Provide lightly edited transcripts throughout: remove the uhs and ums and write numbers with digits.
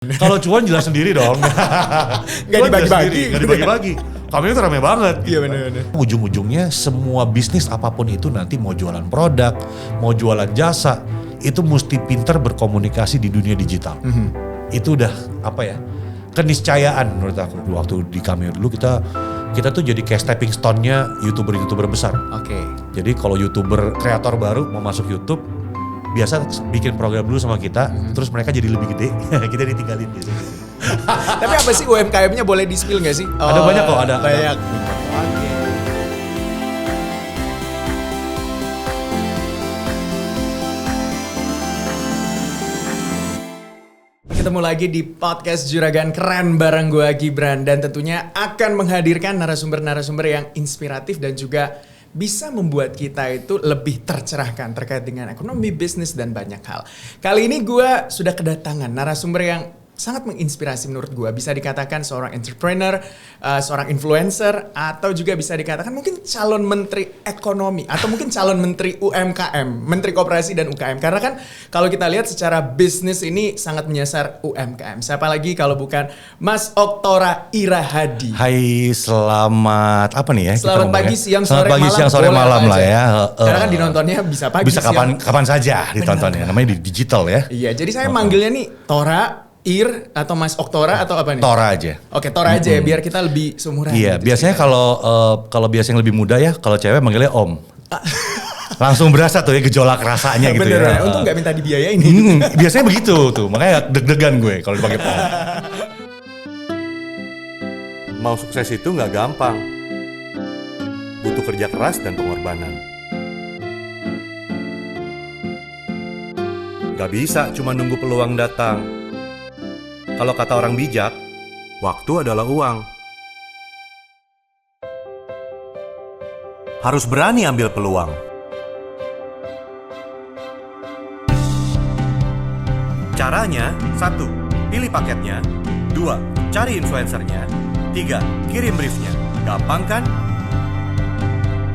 Kalau cuan jelas sendiri dong. Nggak dibagi-bagi. Nggak dibagi-bagi. Kami itu rame banget. Iya benar-benar. Ujung-ujungnya semua bisnis apapun itu nanti mau jualan produk, mau jualan jasa, itu mesti pintar berkomunikasi di dunia digital. Itu udah apa ya? Keniscayaan menurut aku. Waktu di kami dulu kita tuh jadi kayak stepping stone-nya YouTuber besar. Oke. Jadi kalau YouTuber kreator baru mau masuk YouTube, biasa bikin program dulu sama kita, terus mereka jadi lebih gede, kita ditinggalin biasanya. Tapi apa sih UMKM-nya boleh di-spill nggak sih? Ada banyak kok, ada. Banyak. Ketemu lagi di podcast Juragan Keren bareng gue Gibran, dan tentunya akan menghadirkan narasumber-narasumber yang inspiratif dan juga bisa membuat kita itu lebih tercerahkan terkait dengan ekonomi, bisnis, dan banyak hal. Kali ini gue sudah kedatangan narasumber yang sangat menginspirasi menurut gue. Bisa dikatakan seorang entrepreneur, seorang influencer, atau juga bisa dikatakan mungkin calon menteri ekonomi, atau mungkin calon menteri UMKM, menteri koperasi dan UKM. Karena kan kalau kita lihat secara bisnis ini sangat menyasar UMKM. Siapa lagi kalau bukan Mas Oktora Irahadi. Hai, selamat apa nih ya? Selamat pagi, siang, sore, selamat pagi, malam. siang, sore, malam lah ya. Karena kan dinontonnya bisa pagi, bisa siang. kapan saja ditontonnya. Namanya di digital ya. Iya, jadi saya manggilnya nih Tora, Ir, atau Mas Oktora atau apa nih? Tora aja. Oke, Tora aja ya, biar kita lebih seumuran. Iya, gitu biasanya kalau biasanya yang lebih muda ya, kalau cewek manggilnya Om. Langsung berasa tuh ya gejolak rasanya gitu bener, ya. Untung gak minta dibiayain. Biasanya begitu tuh, makanya deg-degan gue kalau dipanggil Om. Mau sukses itu nggak gampang, butuh kerja keras dan pengorbanan. Gak bisa cuma nunggu peluang datang. Kalau kata orang bijak, waktu adalah uang. Harus berani ambil peluang. Caranya, 1. Pilih paketnya. 2. Cari influencernya. 3. Kirim briefnya. Gampang kan?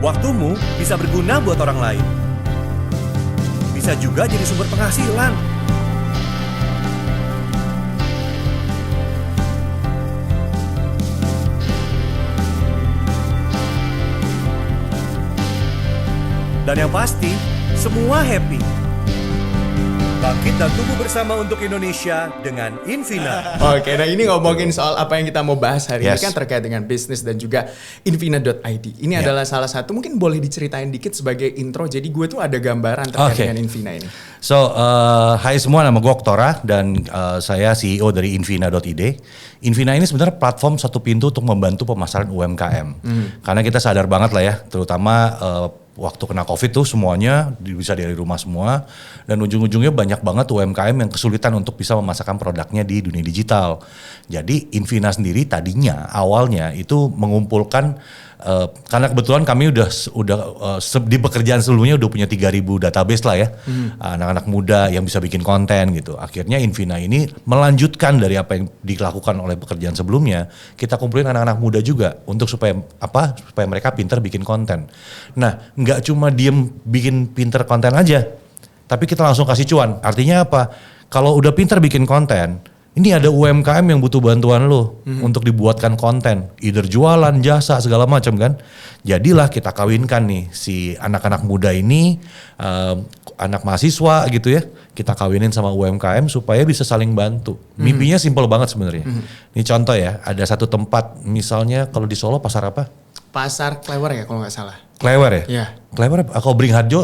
Waktumu bisa berguna buat orang lain. Bisa juga jadi sumber penghasilan. Dan yang pasti, semua happy. Bangkit dan tumbuh bersama untuk Indonesia dengan Invina. Oke, nah ini ngomongin soal apa yang kita mau bahas hari ini Yes. kan terkait dengan bisnis dan juga Invina.id. Ini adalah salah satu, mungkin boleh diceritain dikit sebagai intro. Jadi gue tuh ada gambaran terkait dengan Invina ini. So, hai semua, nama gue Oktora dan saya CEO dari Invina.id. Invina ini sebenarnya platform satu pintu untuk membantu pemasaran UMKM. Karena kita sadar banget lah ya, terutama waktu kena COVID tuh semuanya bisa dari rumah semua, dan ujung-ujungnya banyak banget UMKM yang kesulitan untuk bisa memasarkan produknya di dunia digital. Jadi Invina sendiri tadinya awalnya itu mengumpulkan, karena kebetulan kami udah di pekerjaan sebelumnya udah punya 3.000 database lah ya, anak-anak muda yang bisa bikin konten gitu. Akhirnya Invina ini melanjutkan dari apa yang dilakukan oleh pekerjaan sebelumnya, kita kumpulin anak-anak muda juga untuk supaya mereka pintar bikin konten. Nah, nggak cuma diem bikin pinter konten aja, tapi kita langsung kasih cuan. Artinya apa? Kalau udah pinter bikin konten, ini ada UMKM yang butuh bantuan lo untuk dibuatkan konten, either jualan, jasa, segala macam kan. Jadilah kita kawinkan nih si anak-anak muda ini, anak mahasiswa gitu ya, kita kawinin sama UMKM supaya bisa saling bantu. Mimpinya simple banget sebenarnya. Ini contoh ya, ada satu tempat misalnya kalau di Solo pasar apa? Pasar Klewer ya kalau nggak salah. Klewer ya? Iya. Klewer kalau Beringharjo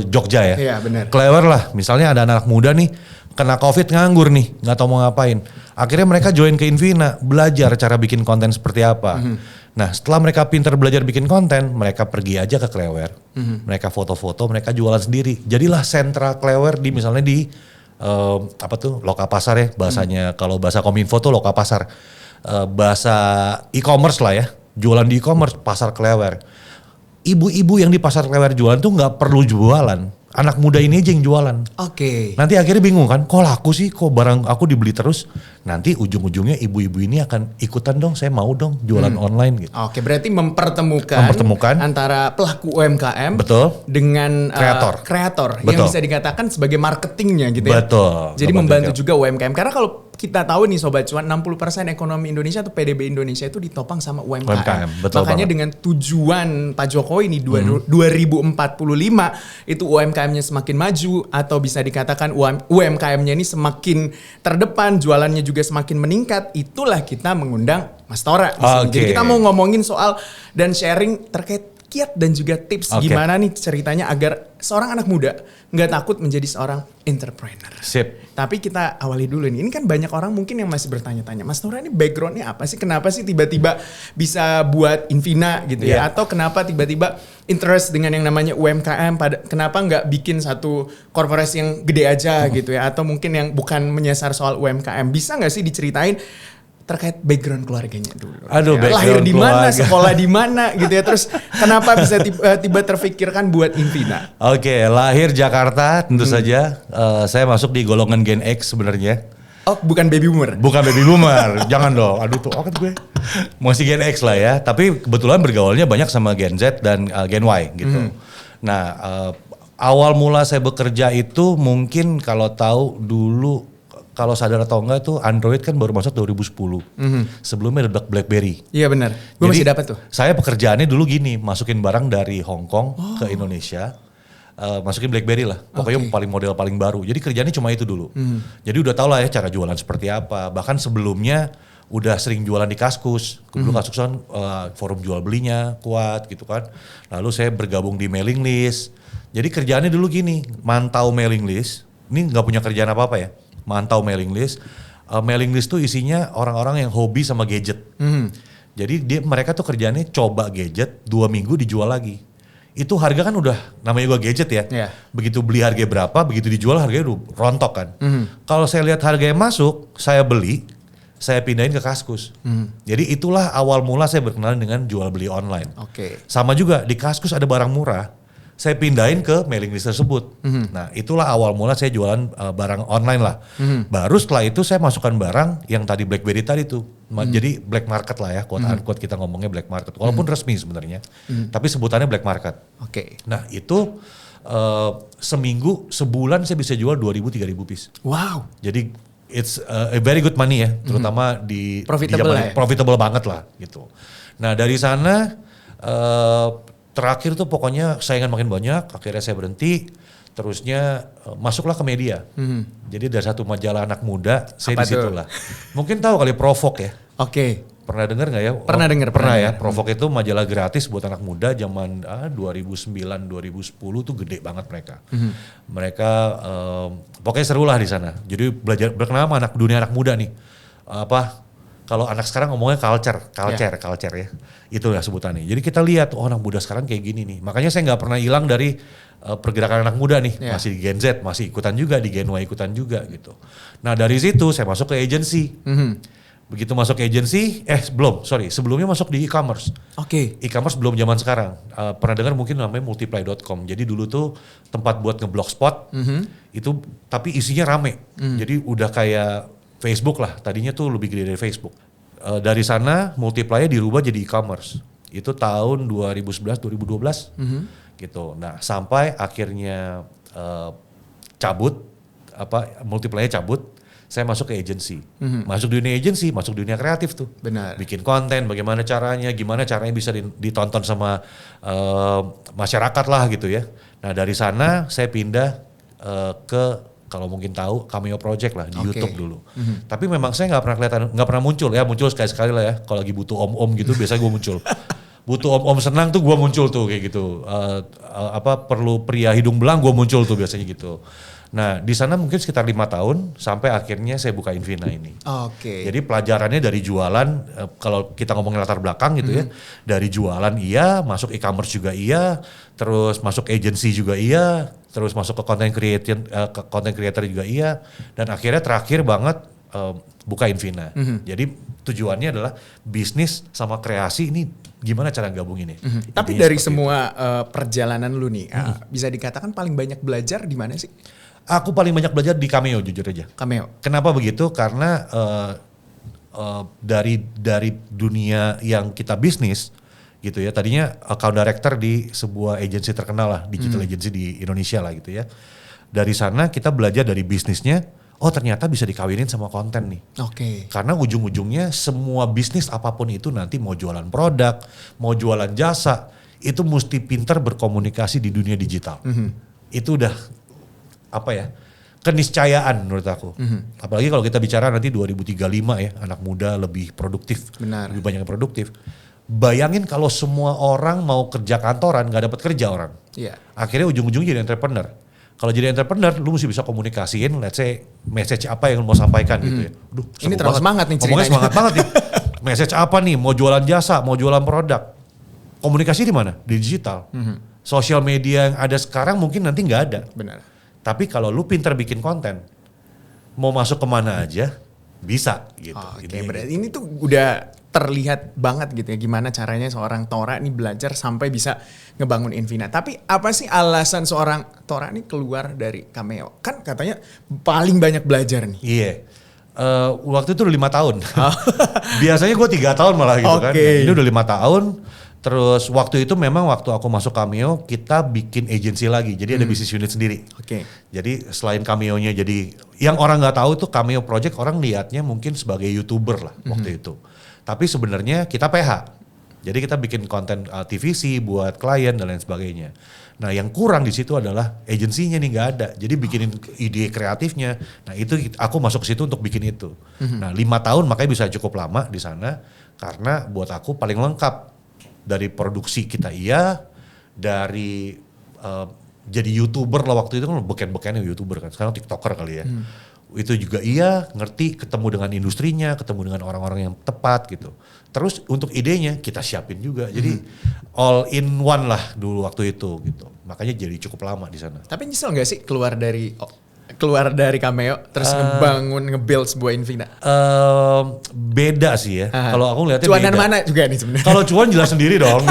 Jogja ya? Iya benar. Klewer lah, misalnya ada anak muda nih kena COVID nganggur nih, nggak tahu mau ngapain. Akhirnya mereka join ke Invina, belajar cara bikin konten seperti apa. Nah, setelah mereka pintar belajar bikin konten, mereka pergi aja ke Klewer. Mereka foto-foto, mereka jualan sendiri. Jadilah sentra Klewer di misalnya di Lokapasar ya, bahasanya kalau bahasa Kominfo tuh Lokapasar. Bahasa e-commerce lah ya, jualan di e-commerce, pasar Klewer. Ibu-ibu yang di pasar Klewer jualan tuh nggak perlu jualan. Anak muda ini aja yang jualan. Oke. Nanti akhirnya bingung kan, kok laku sih, kok barang aku dibeli terus. Nanti ujung-ujungnya ibu-ibu ini akan ikutan dong, saya mau dong jualan online gitu. Oke, berarti mempertemukan antara pelaku UMKM betul dengan kreator yang betul. bisa dikatakan sebagai marketingnya gitu ya. Betul. Jadi membantu juga UMKM, karena kalau kita tahu nih Sobat Cuan, 60% ekonomi Indonesia atau PDB Indonesia itu ditopang sama UMKM. Betul Makanya banget. dengan tujuan Pak Jokowi nih 2045 itu UMKM-nya semakin maju, atau bisa dikatakan UMKM-nya ini semakin terdepan, jualannya juga semakin meningkat. Itulah kita mengundang Mas Tora di sini. Jadi kita mau ngomongin soal dan sharing terkait kiat dan juga tips gimana nih ceritanya agar seorang anak muda nggak takut menjadi seorang entrepreneur. Sip. Tapi kita awali dulu nih. Ini kan banyak orang mungkin yang masih bertanya-tanya, Mas Tora ini backgroundnya apa sih? Kenapa sih tiba-tiba bisa buat Invina gitu ya? Atau kenapa tiba-tiba interest dengan yang namanya UMKM? Kenapa nggak bikin satu korporasi yang gede aja gitu ya? Atau mungkin yang bukan menyasar soal UMKM? Bisa nggak sih diceritain terkait background keluarganya dulu? Aduh, ya, lahir di mana, sekolah di mana gitu ya. Terus kenapa bisa tiba terfikirkan buat Invina? Oke, lahir Jakarta tentu saja. Saya masuk di golongan Gen X sebenarnya. Oh, bukan baby boomer? Bukan baby boomer, jangan dong. Aduh tuh, kan gue masih Gen X lah ya. Tapi kebetulan bergaulnya banyak sama Gen Z dan Gen Y gitu. Nah, awal mula saya bekerja itu mungkin kalau tahu dulu, kalau sadar atau enggak tuh Android kan baru masuk 2010. Sebelumnya ada BlackBerry. Iya benar. Gue masih dapat tuh. Saya pekerjaannya dulu gini, masukin barang dari Hong Kong ke Indonesia. Masukin BlackBerry lah. Pokoknya paling model paling baru. Jadi kerjaannya cuma itu dulu. Jadi udah tau lah ya cara jualan seperti apa. Bahkan sebelumnya udah sering jualan di Kaskus. Dulu Kaskus kan forum jual belinya kuat gitu kan. Lalu saya bergabung di mailing list. Jadi kerjaannya dulu gini, mantau mailing list. Ini gak punya kerjaan apa-apa ya. Mantau mailing list. Mailing list tuh isinya orang-orang yang hobi sama gadget. Jadi mereka tuh kerjaannya coba gadget, 2 minggu dijual lagi. Itu harga kan udah, namanya gua gadget ya. Begitu beli harga berapa, begitu dijual harganya udah rontok kan. Kalau saya lihat harganya masuk, saya beli, saya pindahin ke Kaskus. Jadi itulah awal mula saya berkenalan dengan jual beli online. Sama juga di Kaskus ada barang murah. Saya pindahin ke mailing list tersebut. Nah itulah awal mula saya jualan barang online lah. Baru setelah itu saya masukkan barang yang tadi BlackBerry tadi tuh. Jadi black market lah ya, quote unquote kita ngomongnya black market. Walaupun resmi sebenarnya, tapi sebutannya black market. Nah itu seminggu, sebulan saya bisa jual 2.000-3.000 piece. Wow. Jadi it's a very good money ya, terutama di profitable banget lah gitu. Nah dari sana terakhir tuh pokoknya saingan makin banyak, akhirnya saya berhenti, terusnya masuklah ke media. Jadi dari satu majalah anak muda, saya di situ lah. Mungkin tahu kali Provok ya. Pernah dengar nggak ya? Pernah ya. Provok itu majalah gratis buat anak muda zaman 2009-2010 tuh gede banget mereka. Mereka pokoknya seru lah di sana. Jadi belajar berkenal sama dunia anak muda nih. Kalau anak sekarang ngomongnya culture ya. Itu ya sebutannya. Jadi kita lihat, anak muda sekarang kayak gini nih. Makanya saya nggak pernah hilang dari pergerakan anak muda nih. Masih di Gen Z, masih ikutan juga, di Gen Y ikutan juga gitu. Nah dari situ saya masuk ke agency. Begitu masuk ke agency, sebelumnya masuk di e-commerce. E-commerce belum zaman sekarang. Pernah dengar mungkin namanya multiply.com. Jadi dulu tuh tempat buat ngeblogspot. Itu tapi isinya rame. Jadi udah kayak Facebook lah, tadinya tuh lebih gede dari Facebook. Dari sana Multiply dirubah jadi e-commerce. Itu tahun 2011-2012 gitu. Nah sampai akhirnya Multiply cabut, saya masuk ke agency. Masuk dunia agency, masuk dunia kreatif tuh. Bikin konten, bagaimana caranya, gimana caranya bisa ditonton sama masyarakat lah gitu ya. Nah dari sana saya pindah ke, kalau mungkin tahu, Cameo Project lah di YouTube dulu. Tapi memang saya nggak pernah muncul sekali-sekali lah ya. Kalau lagi butuh om-om gitu, biasanya gue muncul. Butuh om-om senang tuh gue muncul tuh kayak gitu. Perlu pria hidung belang gue muncul tuh biasanya gitu. Nah di sana mungkin sekitar 5 tahun sampai akhirnya saya buka Invina ini. Jadi pelajarannya dari jualan, kalau kita ngomongin latar belakang gitu ya, dari jualan iya, masuk e-commerce juga iya, terus masuk agency juga iya, terus masuk ke content creator juga iya, dan akhirnya terakhir banget buka Invina. Jadi tujuannya adalah bisnis sama kreasi ini gimana cara gabungin ini. Tapi dari semua perjalanan lu nih, bisa dikatakan paling banyak belajar di mana sih? Aku paling banyak belajar di Cameo, jujur aja. Kenapa begitu? Karena dari dunia yang kita bisnis gitu ya. Tadinya account director di sebuah agensi terkenal lah, digital agency di Indonesia lah gitu ya. Dari sana kita belajar dari bisnisnya, oh ternyata bisa dikawinin sama konten nih. Oke. Karena ujung-ujungnya semua bisnis apapun itu nanti mau jualan produk, mau jualan jasa, itu mesti pintar berkomunikasi di dunia digital. Itu udah apa ya, keniscayaan menurut aku. Apalagi kalau kita bicara nanti 2035 ya, anak muda lebih produktif, Benar. lebih banyak yang produktif. Bayangin kalau semua orang mau kerja kantoran, gak dapat kerja orang. Iya. Akhirnya ujung-ujungnya jadi entrepreneur. Kalau jadi entrepreneur, lu mesti bisa komunikasiin, let's say message apa yang lu mau sampaikan gitu ya. Duh, Ini terlalu semangat nih ngomongnya ceritanya. semangat banget nih. Message apa nih? Mau jualan jasa, mau jualan produk. Komunikasi di mana? Di digital. Sosial media yang ada sekarang mungkin nanti nggak ada. Benar. Tapi kalau lu pintar bikin konten, mau masuk kemana aja bisa gitu. Oke, Intinya berarti ini tuh udah terlihat banget gitu ya gimana caranya seorang Tora nih belajar sampai bisa ngebangun Invina. Tapi apa sih alasan seorang Tora nih keluar dari Cameo? Kan katanya paling banyak belajar nih. Iya. Waktu itu udah 5 tahun. Biasanya gue 3 tahun malah gitu kan. Oke. Ini udah 5 tahun. Terus waktu itu memang waktu aku masuk Cameo kita bikin agency lagi. Jadi ada bisnis unit sendiri. Oke. Jadi selain Cameo-nya jadi yang orang nggak tahu itu Cameo Project orang lihatnya mungkin sebagai YouTuber lah waktu itu. Tapi sebenarnya kita PH. Jadi kita bikin konten TVC buat klien dan lain sebagainya. Nah yang kurang di situ adalah agensinya nih nggak ada. Jadi bikinin ide kreatifnya. Nah itu aku masuk ke situ untuk bikin itu. Nah 5 tahun makanya bisa cukup lama di sana karena buat aku paling lengkap dari produksi kita dari jadi YouTuber lah waktu itu kan beken-bekennya YouTuber kan. Sekarang TikToker kali ya. Itu juga ngerti ketemu dengan industrinya, ketemu dengan orang-orang yang tepat gitu. Terus untuk idenya kita siapin juga. Jadi all in one lah dulu waktu itu gitu. Makanya jadi cukup lama di sana. Tapi nyesel nggak sih keluar dari Cameo terus nge-build sebuah Invina? Beda sih ya. Kalau aku ngeliatnya Cuanan beda. mana juga nih sebenarnya? Kalau cuan jelas sendiri dong.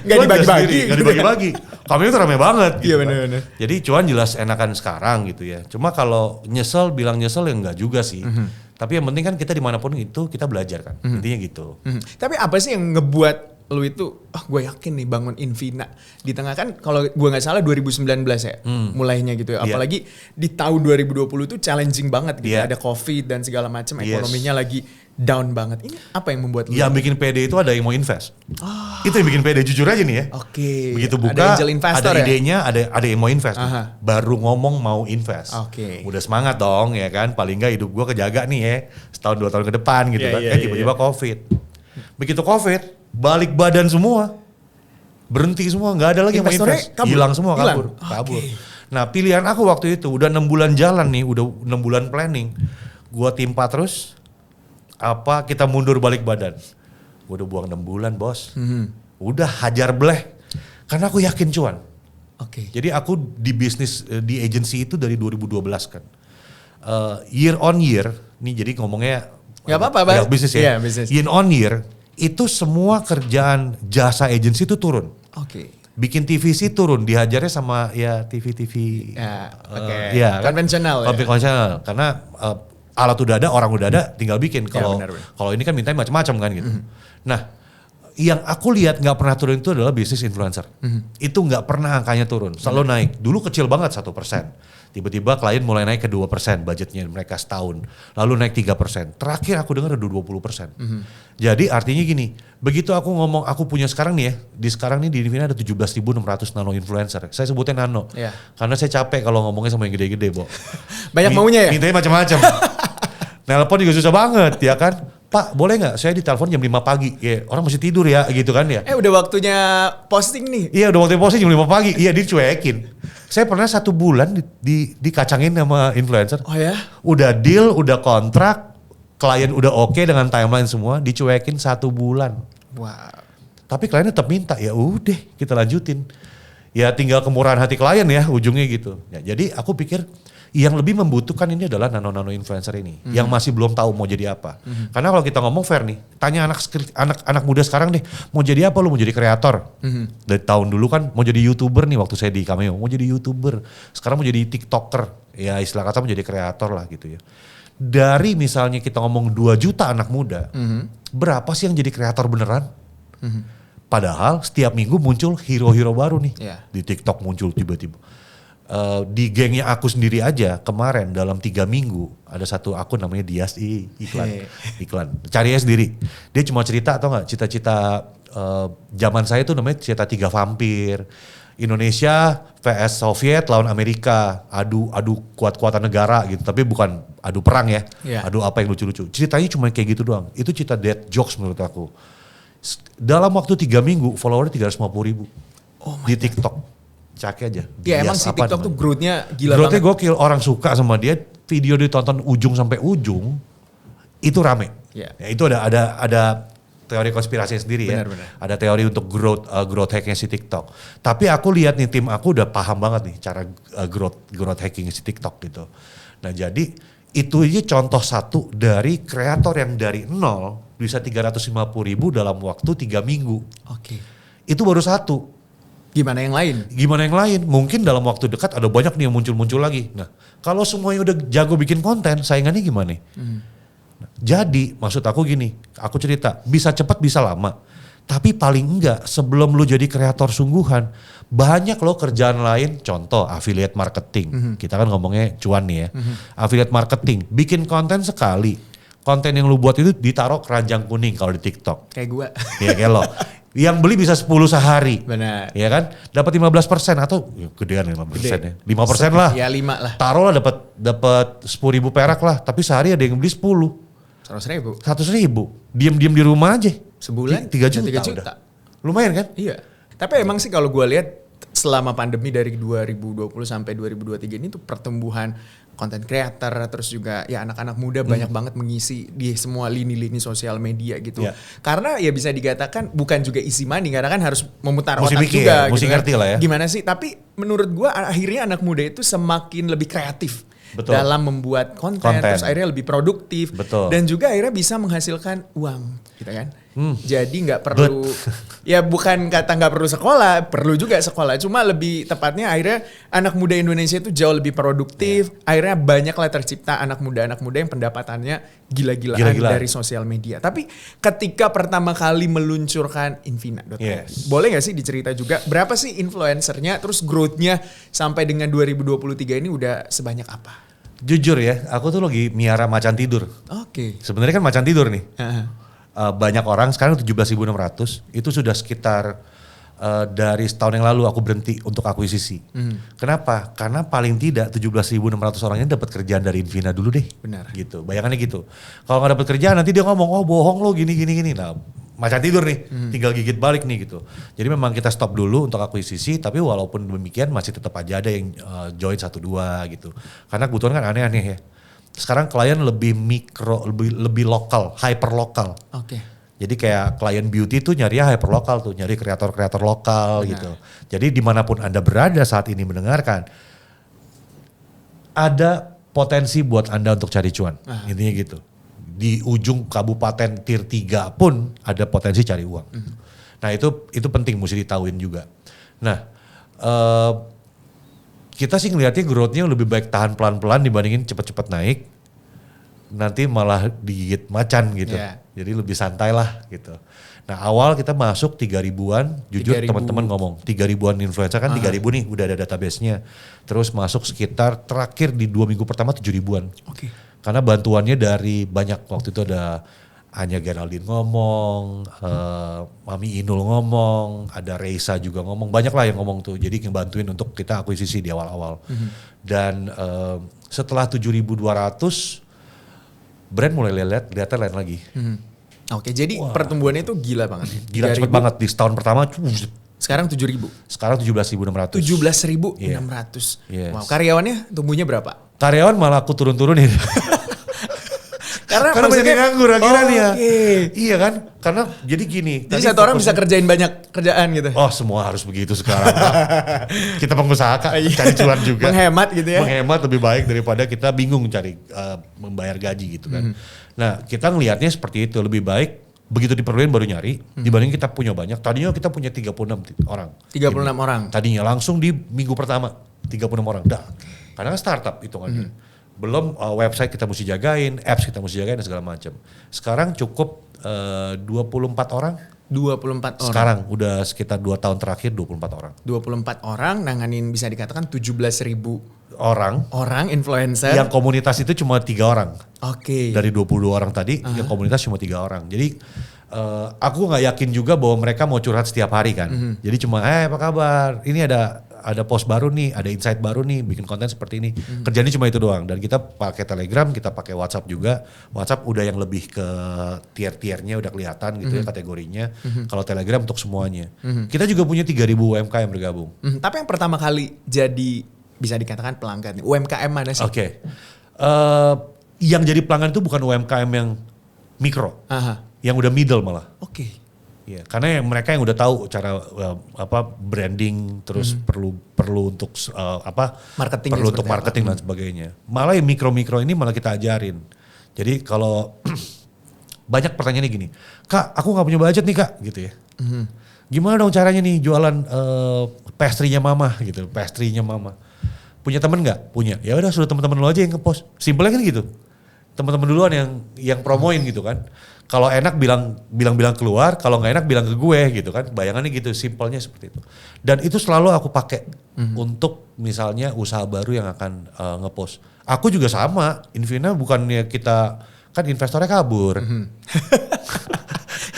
Nggak dibagi-bagi. Nggak dibagi-bagi. Kami itu rame banget. Iya gitu kan. benar-benar. Jadi cuan jelas enakan sekarang gitu ya. Cuma kalau bilang nyesel ya enggak juga sih. Tapi yang penting kan kita dimanapun itu kita belajar kan. Intinya gitu. Tapi apa sih yang ngebuat lu itu, gue yakin nih bangun Invina. Di tengah kan kalau gue gak salah 2019 ya mulainya gitu ya. Iya. Apalagi di tahun 2020 itu challenging banget gitu. Iya. Ada COVID dan segala macam, Yes. ekonominya lagi down banget. Ini apa yang membuat lu? Yang bikin pede itu ada yang mau invest. Itu yang bikin pede jujur aja nih ya. Oke. Begitu buka Ada angel investor ada ya? idenya, ada yang mau invest. nih. Aha. Baru ngomong mau invest. Oke. Udah semangat dong ya kan. Paling nggak hidup gue kejaga nih ya. Setahun 2 tahun ke depan gitu Iya, kan. iya, Tiba-tiba COVID. Begitu COVID, balik badan semua. Berhenti semua, nggak ada lagi yang mau Investornya invest. kabur? Hilang semua, Hilang? kabur. Oke. Nah pilihan aku waktu itu udah 6 bulan jalan nih, udah 6 bulan planning. Gua timpa terus, apa kita mundur balik badan. Gua udah buang 6 bulan bos. Udah hajar bleh. Karena aku yakin cuan. Oke. Jadi aku di bisnis, di agency itu dari 2012 kan. Year on year, nih jadi ngomongnya Gak apa-apa, Bang. bisnis ya. Iya, bisnis. Year on year, itu semua kerjaan jasa agency itu turun. Oke. Bikin TVC turun, dihajarnya sama ya TV-TV. Ya, oke. Iya, kan? Konvensional ya? Konvensional, karena alat udah ada, orang udah ada, tinggal bikin. Kalau benar-benar. kalau ini kan mintanya macam-macam kan gitu. Nah, yang aku lihat nggak pernah turun itu adalah bisnis influencer. Itu nggak pernah angkanya turun, selalu naik. Dulu kecil banget 1%. Tiba-tiba klien mulai naik ke 2% budgetnya mereka setahun. Lalu naik 3%. Terakhir aku dengar udah 20%. Jadi artinya gini, begitu aku ngomong aku punya sekarang nih ya, sekarang nih di Invina ada 17.600 nano influencer. Saya sebutnya nano. Iya. Karena saya capek kalau ngomongnya sama yang gede-gede, Bo. Banyak maunya ya? Mintanya macam-macam. Nelpon juga susah banget ya kan. Pak boleh gak saya ditelepon jam 5 pagi? Ya, orang masih tidur ya gitu kan ya. Udah waktunya posting nih. Iya udah waktu posting jam 5 pagi. Iya dicuekin. Saya pernah 1 bulan dikacangin sama influencer. Oh ya? Udah deal, udah kontrak, klien udah oke dengan timeline semua, dicuekin 1 bulan. Wow. Tapi klien tetap minta, ya udah kita lanjutin. Ya tinggal kemurahan hati klien ya ujungnya gitu. Ya, jadi aku pikir yang lebih membutuhkan ini adalah nano-nano influencer ini. Yang masih belum tahu mau jadi apa. Karena kalau kita ngomong fair nih, tanya anak muda sekarang nih, mau jadi apa lu? Mau jadi kreator? Dari tahun dulu kan mau jadi YouTuber nih waktu saya di Cameo, mau jadi YouTuber. Sekarang mau jadi TikToker. Ya istilah kata mau jadi kreator lah gitu ya. Dari misalnya kita ngomong 2 juta anak muda, berapa sih yang jadi kreator beneran? Padahal setiap minggu muncul hero-hero baru nih. Iya. Di TikTok muncul tiba-tiba. di gengnya aku sendiri aja kemarin dalam 3 minggu ada satu akun namanya Dias iklan. Cari aja sendiri. Dia cuma cerita atau nggak cita-cita zaman saya tuh namanya cerita 3 vampir. Indonesia vs Soviet lawan Amerika, adu kuat-kuatan negara gitu, tapi bukan adu perang ya, adu apa yang lucu-lucu. Ceritanya cuma kayak gitu doang. Itu cerita dead jokes menurut aku. Dalam waktu 3 minggu followernya 350.000 di TikTok. Cek aja. Ya emang si TikTok tuh growth-nya gila growth-nya banget. gokil, orang suka sama dia, video ditonton ujung sampai ujung, itu rame. Ya itu ada teori konspirasi sendiri ya. Benar. Ada teori untuk growth hacknya si TikTok. Tapi aku lihat nih tim aku udah paham banget nih cara growth hacking si TikTok gitu. Nah jadi itu aja contoh satu dari kreator yang dari nol bisa 350.000 dalam waktu 3 minggu. Oke. Itu baru satu. Gimana yang lain? Mungkin dalam waktu dekat ada banyak nih yang muncul lagi. Nah kalau semuanya udah jago bikin konten, saingannya gimana? Nah, jadi maksud aku gini, aku cerita bisa cepat bisa lama. Tapi paling enggak sebelum lu jadi kreator sungguhan, banyak loh kerjaan lain. Contoh affiliate marketing, kita kan ngomongnya cuan nih ya. Affiliate marketing, bikin konten sekali. Konten yang lu buat itu ditaruh keranjang kuning kalau di TikTok. Kayak gua. Iya kayak lo. Yang beli bisa 10 sehari. Benar. Ya kan? Dapat 15% atau gedean 15% ya. 5% lah. Ya 5 lah. Taruh lah dapat 10.000 perak lah. Tapi sehari ada yang beli 10. 100.000. Diam-diam di rumah aja. Sebulan 3 juta. 3 juta. Lumayan kan? Iya. Tapi emang sih kalau gue lihat selama pandemi dari 2020 sampai 2023 ini tuh pertumbuhan konten creator terus juga ya anak-anak muda banyak banget mengisi di semua lini-lini sosial media gitu. Yeah. Karena ya bisa dikatakan bukan juga isi money karena kan harus memutar Mesti otak mikir, juga mesti gitu ngerti kan. lah ya. Gimana sih? Tapi menurut gue akhirnya anak muda itu semakin lebih kreatif. Betul. Dalam membuat konten, terus akhirnya lebih produktif. Betul. Dan juga akhirnya bisa menghasilkan uang gitu kan. Jadi nggak perlu ya bukan kata nggak perlu sekolah, perlu juga sekolah. Cuma lebih tepatnya akhirnya anak muda Indonesia itu jauh lebih produktif. Akhirnya banyaklah tercipta anak muda yang pendapatannya gila-gilaan dari sosial media. Tapi ketika pertama kali meluncurkan Infina.com, boleh nggak sih dicerita juga berapa sih influencernya, terus growth-nya sampai dengan 2023 ini udah sebanyak apa? Jujur ya, aku tuh lagi miara macan tidur. Oke. Sebenarnya kan macan tidur nih. Banyak orang sekarang 17.600 itu sudah sekitar dari setahun yang lalu aku berhenti untuk akuisisi. Kenapa? Karena paling tidak 17.600 orang ini dapat kerjaan dari Infina dulu deh. Benar. Gitu. Bayangannya gitu. Kalau nggak dapat kerjaan nanti dia ngomong, oh bohong lo gini. Nah macan tidur nih, tinggal gigit balik nih gitu. Jadi memang kita stop dulu untuk akuisisi, tapi walaupun demikian masih tetap aja ada yang join 1-2 gitu. Karena kebutuhan kan aneh-aneh ya. Sekarang klien lebih mikro, lebih lokal, hyper lokal. Oke. Jadi kayak klien beauty tuh nyari hyper lokal tuh, nyari kreator-kreator lokal gitu. Jadi dimanapun Anda berada saat ini mendengarkan, ada potensi buat Anda untuk cari cuan. Intinya gitu. Di ujung kabupaten tier 3 pun ada potensi cari uang. Nah itu penting mesti ditahuin juga. Nah kita sih ngelihatnya growth-nya lebih baik tahan pelan-pelan dibandingin cepat-cepat naik. Nanti malah digigit macan gitu. Jadi lebih santai lah gitu. Nah awal kita masuk 3.000-an, jujur 3.000. teman-teman ngomong 3.000-an influencer kan 3.000 nih udah ada database-nya. Terus masuk sekitar terakhir di 2 minggu pertama 7.000-an. Oke. Karena bantuannya dari banyak, waktu itu ada Anya Geraldine ngomong, Mami Inul ngomong, ada Reisa juga ngomong, banyak lah yang ngomong tuh. Jadi ngebantuin untuk kita akuisisi di awal-awal. Dan setelah 7.200, brand mulai kelihatan lain lagi. Oke, jadi pertumbuhannya itu gila banget. Gila cepet banget, di setahun pertama sekarang 7.000. Sekarang 17.600. 17.600. Yes. Wow, karyawannya tumbuhnya berapa? Karyawan malah aku turun-turunin. Karena banyak yang nganggur akhirnya ya. Okay. Iya kan? Karena jadi gini. Jadi satu orang bisa kerjain banyak kerjaan gitu. Oh semua harus begitu sekarang. Kita pengusaha cari cuan juga. Menghemat gitu ya. Menghemat lebih baik daripada kita bingung cari membayar gaji gitu kan. Nah kita ngelihatnya seperti itu. Lebih baik begitu diperluin baru nyari. Dibanding kita punya banyak. Tadinya kita punya 36 orang. 36 orang. Tadinya langsung di minggu pertama 36 orang. Dah. Karena kan startup hitungannya. Belum website kita mesti jagain, apps kita mesti jagain dan segala macam. Sekarang cukup 24 orang 24 orang. Sekarang udah sekitar 2 tahun terakhir 24 orang. 24 orang nanganin bisa dikatakan 17.000 Orang influencer. yang komunitas itu cuma 3 orang. Oke. Dari 22 orang tadi, yang komunitas cuma 3 orang. Jadi aku nggak yakin juga bahwa mereka mau curhat setiap hari kan. Jadi cuma, apa kabar? Ini ada post baru nih, ada insight baru nih, bikin konten seperti ini. Kerjanya cuma itu doang. Dan kita pakai Telegram, kita pakai WhatsApp juga. WhatsApp udah yang lebih ke tier-tiernya udah kelihatan gitu ya kategorinya. Kalau Telegram untuk semuanya. Kita juga punya 3.000 UMKM yang bergabung. Tapi yang pertama kali jadi bisa dikatakan pelanggan, UMKM mana sih? Oke. Yang jadi pelanggan itu bukan UMKM yang mikro. Yang udah middle malah. Oke. Ya, karena mereka yang udah tahu cara branding, terus perlu untuk Marketing perlu untuk marketing dan sebagainya. Malah yang mikro-mikro ini malah kita ajarin. Jadi kalau banyak pertanyaannya gini, Kak, aku nggak punya budget nih Kak, gitu ya. Gimana dong caranya nih jualan pastry-nya Mama gitu, pastry-nya Mama. Punya temen nggak? Punya. Ya udah suruh teman-teman lo aja yang ngepost. Simpelnya kan gitu. Teman-teman duluan yang promoin gitu kan. Kalau enak bilang keluar, kalau nggak enak bilang ke gue gitu kan. Bayangannya gitu, simpelnya seperti itu. Dan itu selalu aku pakai untuk misalnya usaha baru yang akan ngepost. Aku juga sama, Invina bukannya kita, kan investornya kabur.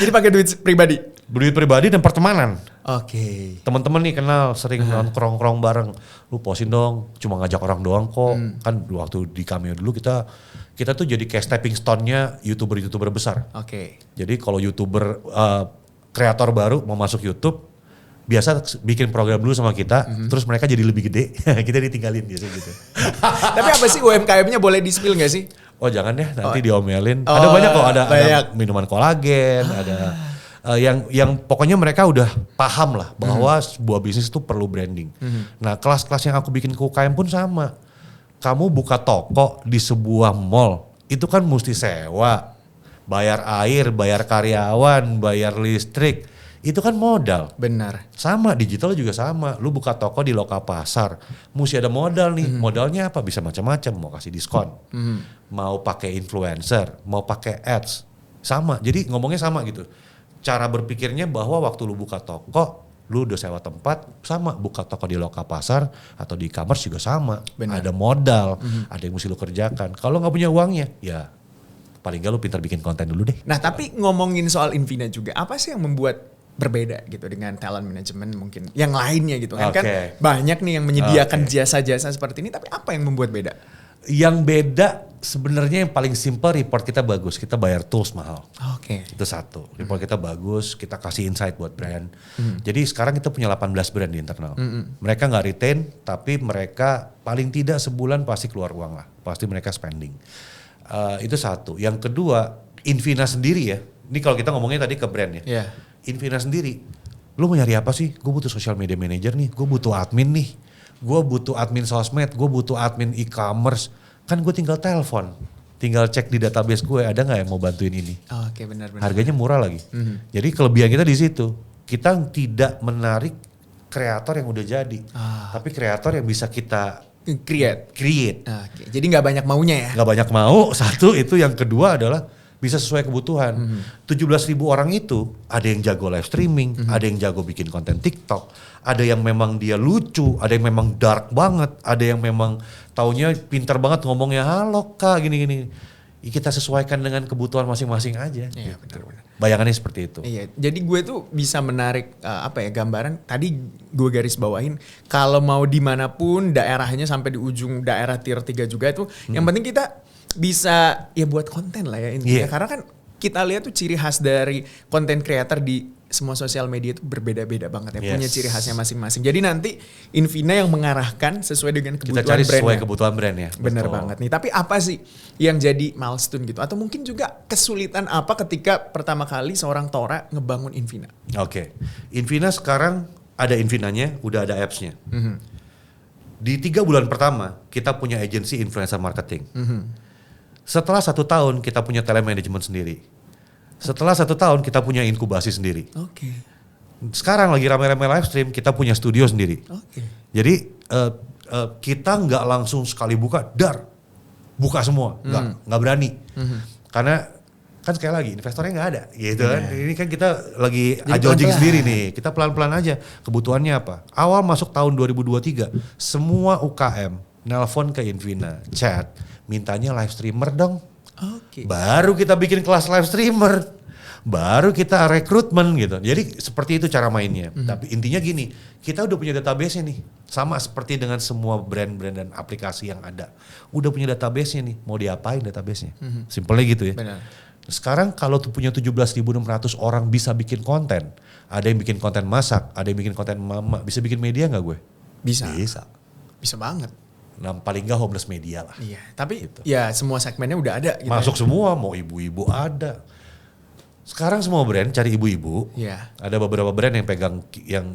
Jadi pakai duit pribadi? Duit pribadi dan pertemanan. Oke. Teman-teman nih kenal, sering nongkrong bareng. Lu postin dong, cuma ngajak orang doang kok. Kan waktu di Cameo dulu kita tuh jadi kayak stepping stone-nya YouTuber besar. Oke. Jadi kalau YouTuber kreator baru mau masuk YouTube, biasa bikin program dulu sama kita, terus mereka jadi lebih gede, kita ditinggalin biasanya gitu. Tapi apa sih UMKM-nya boleh di-spill gak sih? Oh jangan deh, nanti diomelin. Ada banyak kok, ada minuman kolagen, ada yang pokoknya mereka udah paham lah bahwa sebuah bisnis itu perlu branding. Nah kelas-kelas yang aku bikin ke UKM pun sama. Kamu buka toko di sebuah mall, itu kan mesti sewa, bayar air, bayar karyawan, bayar listrik, itu kan modal. Benar. Sama, digital juga sama. Lu buka toko di lokal pasar, mesti ada modal nih. Modalnya apa? Bisa macam-macam. Mau kasih diskon, mau pakai influencer, mau pakai ads, sama. Jadi ngomongnya sama gitu. Cara berpikirnya bahwa waktu lu buka toko, lu udah sewa tempat, sama. Buka toko di lokal pasar atau di e-commerce juga sama. Benar. Ada modal, ada yang mesti lu kerjakan. Kalau nggak punya uangnya, ya paling nggak lu pintar bikin konten dulu deh. Nah tapi ngomongin soal Invina juga, apa sih yang membuat berbeda gitu dengan talent management mungkin yang lainnya gitu kan? Kan banyak nih yang menyediakan jasa-jasa seperti ini, tapi apa yang membuat beda? Yang beda sebenarnya yang paling simple, report kita bagus, kita bayar tools mahal. Oke. Itu satu, report kita bagus, kita kasih insight buat brand. Jadi sekarang kita punya 18 brand di internal. Mereka nggak retain, tapi mereka paling tidak sebulan pasti keluar uang lah, pasti mereka spending. Itu satu. Yang kedua, Invina sendiri ya, ini kalau kita ngomongnya tadi ke brand ya. Yeah. Invina sendiri, lu mau nyari apa sih? Gue butuh social media manager nih, gue butuh admin nih, gue butuh admin sosmed, gue butuh admin e-commerce. Kan gue tinggal telepon, tinggal cek di database gue ada nggak yang mau bantuin ini. Oke, benar-benar. Harganya murah lagi. Jadi kelebihan kita di situ, kita tidak menarik kreator yang udah jadi, tapi kreator yang bisa kita create. Oke. Jadi nggak banyak maunya ya? Nggak banyak mau, satu itu. Yang kedua adalah bisa sesuai kebutuhan. 17.000 orang itu ada yang jago live streaming, ada yang jago bikin konten TikTok, ada yang memang dia lucu, ada yang memang dark banget, ada yang memang taunya pintar banget ngomongnya, halo Kak gini-gini. Kita sesuaikan dengan kebutuhan masing-masing aja. Iya, gitu. benar-benar. Bayangannya seperti itu. Iya, jadi gue tuh bisa menarik gambaran. Tadi gue garis bawahin, kalau mau dimanapun daerahnya sampai di ujung daerah tier 3 juga itu, yang penting kita bisa ya buat konten lah ya intinya. Karena kan kita lihat tuh ciri khas dari konten creator di semua sosial media itu berbeda-beda banget ya, punya ciri khasnya masing-masing. Jadi nanti Invina yang mengarahkan sesuai dengan kebutuhan kita cari brand. Sesuai kebutuhan brand ya. Bener banget nih. Tapi apa sih yang jadi milestone gitu? Atau mungkin juga kesulitan apa ketika pertama kali seorang Tora ngebangun Invina? Oke. Invina sekarang ada Invinanya, udah ada apps-nya. Di 3 bulan pertama kita punya agensi influencer marketing. Setelah 1 tahun kita punya telemanajemen sendiri. Setelah 1 tahun kita punya inkubasi sendiri. Oke. Sekarang lagi rame-rame live stream, kita punya studio sendiri. Oke. Jadi kita nggak langsung sekali buka, buka semua, nggak berani. Karena kan sekali lagi investornya nggak ada gitu kan. Ini kan kita lagi ajojing sendiri nih, kita pelan-pelan aja. Kebutuhannya apa? Awal masuk tahun 2023 semua UKM nelpon ke Invina, chat, mintanya live streamer dong. Baru kita bikin kelas live streamer, baru kita rekrutmen gitu. Jadi seperti itu cara mainnya. Tapi intinya gini, kita udah punya database-nya nih. Sama seperti dengan semua brand-brand dan aplikasi yang ada. Udah punya database-nya nih, mau diapain database-nya? Simpelnya gitu ya. Benar. Sekarang kalau tuh punya 17.600 orang bisa bikin konten. Ada yang bikin konten masak, ada yang bikin konten mama. Bisa bikin media gak gue? Bisa. Bisa Banget. Nah, paling gak homeless media lah. Iya, tapi ya semua segmennya udah ada gitu. Masuk semua, mau ibu-ibu ada. Sekarang semua brand cari ibu-ibu. Iya. Ada beberapa brand yang pegang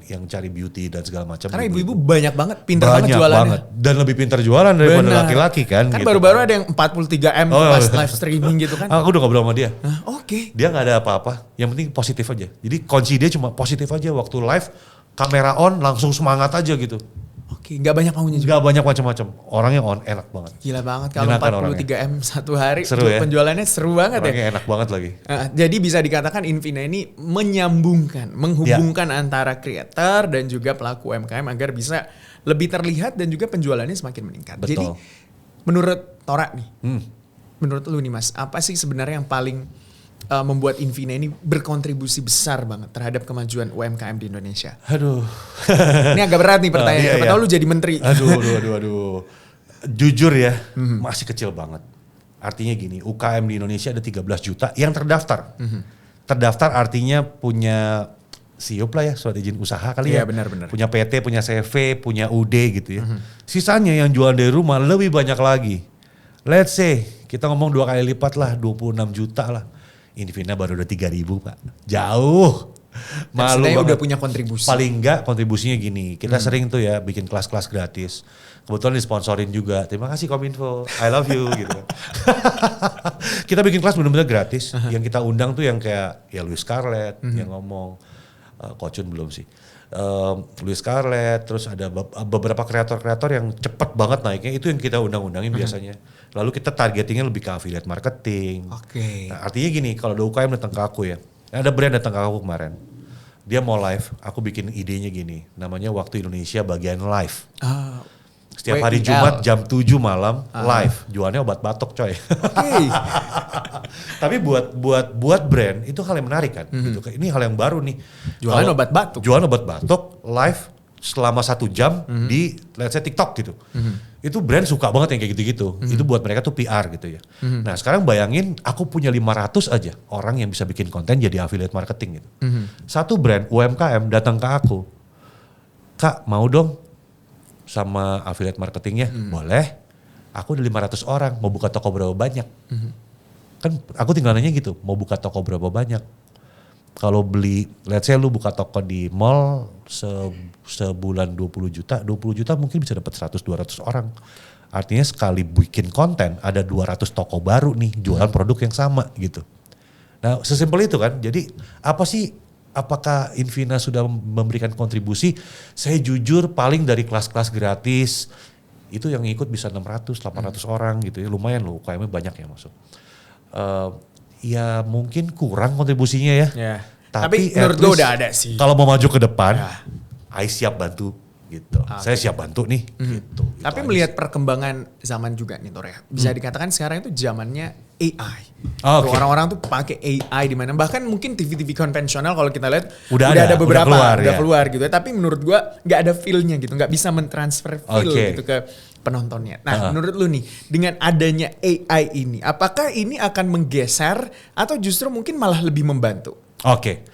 yang cari beauty dan segala macam. Karena ibu-ibu banyak banget, pintar banget jualannya. Dan lebih pintar jualan daripada laki-laki kan. Kan gitu. baru-baru ada yang 43M pas live streaming gitu kan. Aku udah ngobrol sama dia. Oke. Dia gak ada apa-apa, yang penting positif aja. Jadi kunci dia cuma positif aja, waktu live kamera on langsung semangat aja gitu. Oke, gak banyak maunya juga. Gak banyak macam-macam, orangnya on enak banget. Gila banget kalau 43M satu hari seru ya? penjualannya seru banget orangnya ya. enak banget lagi. Jadi bisa dikatakan Invina ini menghubungkan antara creator dan juga pelaku UMKM agar bisa lebih terlihat dan juga penjualannya semakin meningkat. Betul. Jadi menurut Tora nih, menurut lu nih Mas, apa sih sebenarnya yang paling membuat Invina ini berkontribusi besar banget terhadap kemajuan UMKM di Indonesia? Aduh. Ini agak berat nih pertanyaan. Siapa tahu lu jadi menteri. Aduh. Jujur ya, masih kecil banget. Artinya gini, UKM di Indonesia ada 13 juta yang terdaftar. Terdaftar artinya punya SIUP lah ya, surat izin usaha kali ya. Iya benar-benar. Punya PT, punya CV, punya UD gitu ya. Sisanya yang jual dari rumah lebih banyak lagi. Let's say, kita ngomong 2 kali lipat lah, 26 juta lah. Invina baru udah 3.000 Pak. Jauh. Malu banget. Udah punya kontribusi. Paling enggak kontribusinya gini. Kita sering tuh ya bikin kelas-kelas gratis. Kebetulan disponsorin juga. Terima kasih Kominfo. I love you gitu. Kita bikin kelas benar-benar gratis. Yang kita undang tuh yang kayak ya Louis Scarlett yang ngomong. Kocun belum sih. Louis Scarlett, terus ada beberapa kreator-kreator yang cepat banget naiknya. Itu yang kita undang-undangin biasanya. Lalu kita targetingnya lebih ke affiliate marketing. Oke. Nah, artinya gini, kalau ada UKM datang ke aku ya. Ada brand datang ke aku kemarin. Dia mau live, aku bikin idenya gini. Namanya Waktu Indonesia bagian live. Setiap hari Jumat jam 7 malam live. Jualnya obat batuk coy. Oke. Tapi buat brand itu hal yang menarik kan. Gitu. Ini hal yang baru nih. Jualan obat batuk. Jualan obat batuk live selama 1 jam di let's say TikTok gitu. Itu brand suka banget yang kayak gitu-gitu. Itu buat mereka tuh PR gitu ya. Nah sekarang bayangin aku punya 500 aja orang yang bisa bikin konten jadi affiliate marketing gitu. Satu brand UMKM datang ke aku. Kak mau dong sama affiliate marketingnya? Boleh. Aku ada 500 orang mau buka toko berapa banyak? Kan aku tinggal nanya gitu, mau buka toko berapa banyak? Kalau beli, let's say lu buka toko di mall sebulan 20 juta mungkin bisa dapat 100-200 orang. Artinya sekali bikin konten ada 200 toko baru nih jualan produk yang sama gitu. Nah sesimpel itu kan, jadi apa sih, apakah Invina sudah memberikan kontribusi? Saya jujur paling dari kelas-kelas gratis, itu yang ikut bisa 600-800 orang gitu ya, lumayan loh, UKM banyak yang masuk. Ya mungkin kurang kontribusinya ya. Tapi menurut gue udah ada sih. Kalau mau maju ke depan, I siap bantu gitu. Saya siap bantu nih gitu. Tapi melihat perkembangan zaman juga nih Tor ya. Bisa dikatakan sekarang itu zamannya AI. Orang-orang tuh pakai AI di mana. Bahkan mungkin TV-TV konvensional kalau kita lihat udah ada beberapa udah keluar gitu ya. Tapi menurut gue nggak ada feel-nya gitu. Nggak bisa mentransfer feel gitu ke penontonnya. Nah menurut lu nih dengan adanya AI ini, apakah ini akan menggeser atau justru mungkin malah lebih membantu? Oke.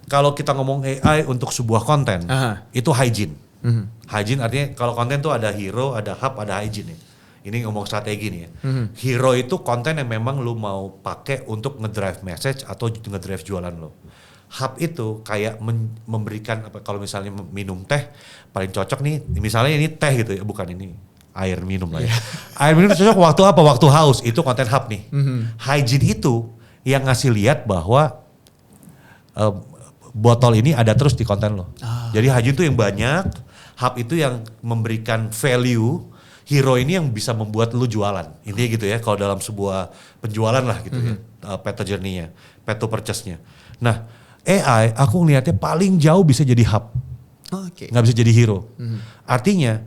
Kalau kita ngomong AI untuk sebuah konten, itu hygiene. Hygiene artinya kalau konten tuh ada hero, ada hub, ada hygiene ya. Ini ngomong strategi nih ya. Hero itu konten yang memang lu mau pakai untuk ngedrive message atau ngedrive jualan lo. Hub itu kayak memberikan apa, kalau misalnya minum teh paling cocok nih, misalnya ini teh gitu ya, bukan ini air minum lah ya. Air minum cocok waktu apa? Waktu haus, itu konten hub nih. Hygiene itu yang ngasih lihat bahwa botol ini ada terus di konten lo. Jadi hygiene itu yang banyak, hub itu yang memberikan value hero ini yang bisa membuat lu jualan. Intinya gitu ya, kalau dalam sebuah penjualan lah gitu ya, path to journey-nya, path to purchase-nya. Nah, AI aku ngelihatnya paling jauh bisa jadi hub, nggak bisa jadi hero. Artinya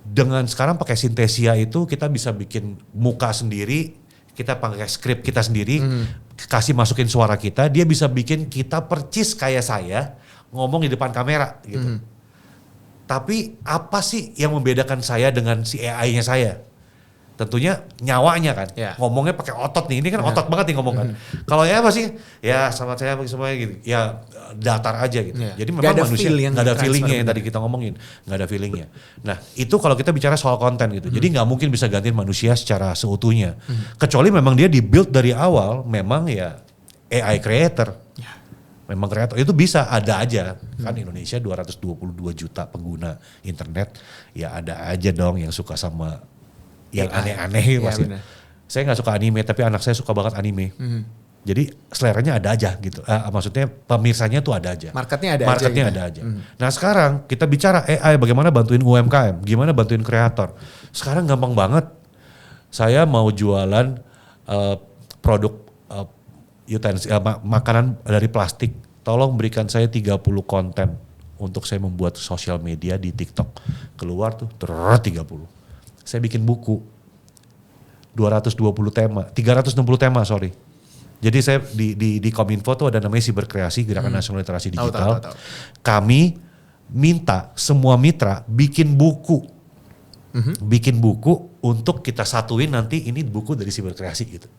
dengan sekarang pakai Synthesia itu kita bisa bikin muka sendiri, kita pakai script kita sendiri, kasih masukin suara kita, dia bisa bikin kita percis kayak saya ngomong di depan kamera gitu. Tapi apa sih yang membedakan saya dengan si AI-nya saya? Tentunya nyawanya kan, ngomongnya pakai otot nih, ini kan otot banget nih ngomong kan. Kalau ya apa sih? Ya sama saya bagi semuanya gitu, ya datar aja gitu. Jadi memang manusia nggak ada feelingnya yang tadi kita ngomongin, nggak ada feelingnya. Nah itu kalau kita bicara soal konten gitu, jadi nggak mungkin bisa gantiin manusia secara seutuhnya. Kecuali memang dia di-build dari awal, memang ya AI creator. Memang kreator itu bisa, ada aja. Kan Indonesia 222 juta pengguna internet, ya ada aja dong yang suka sama yang aneh-aneh pasti. Saya nggak suka anime, tapi anak saya suka banget anime. Jadi seleranya ada aja gitu. Maksudnya pemirsanya tuh ada aja. Marketnya ada aja. Nah sekarang kita bicara AI, bagaimana bantuin UMKM, gimana bantuin kreator. Sekarang gampang banget. Saya mau jualan produk makanan dari plastik, tolong berikan saya 30 konten untuk saya membuat sosial media di TikTok. Keluar tuh 30. Saya bikin buku 360 tema, sorry. Jadi saya di Kominfo tuh ada namanya Siberkreasi, Gerakan Nasional Literasi Digital. Tahu. Kami minta semua mitra bikin buku. Bikin buku untuk kita satuin nanti ini buku dari Siberkreasi gitu.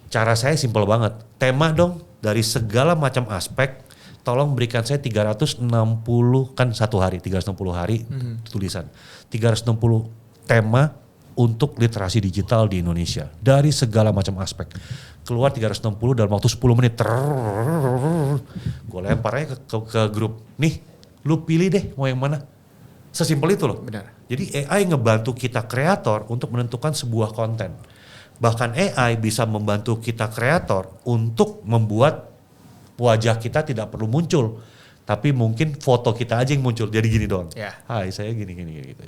Cara saya simpel banget. Tema dong dari segala macam aspek. Tolong berikan saya 360 kan satu hari, 360 hari tulisan. 360 tema untuk literasi digital di Indonesia dari segala macam aspek. Keluar 360 dalam waktu 10 menit. Gue lempar aja ke grup. Nih, lu pilih deh mau yang mana. Sesimpel itu loh. Benar. Jadi AI ngebantu kita kreator untuk menentukan sebuah konten. Bahkan AI bisa membantu kita kreator untuk membuat wajah kita tidak perlu muncul. Tapi mungkin foto kita aja yang muncul. Jadi gini doang. Hai saya gini gitu.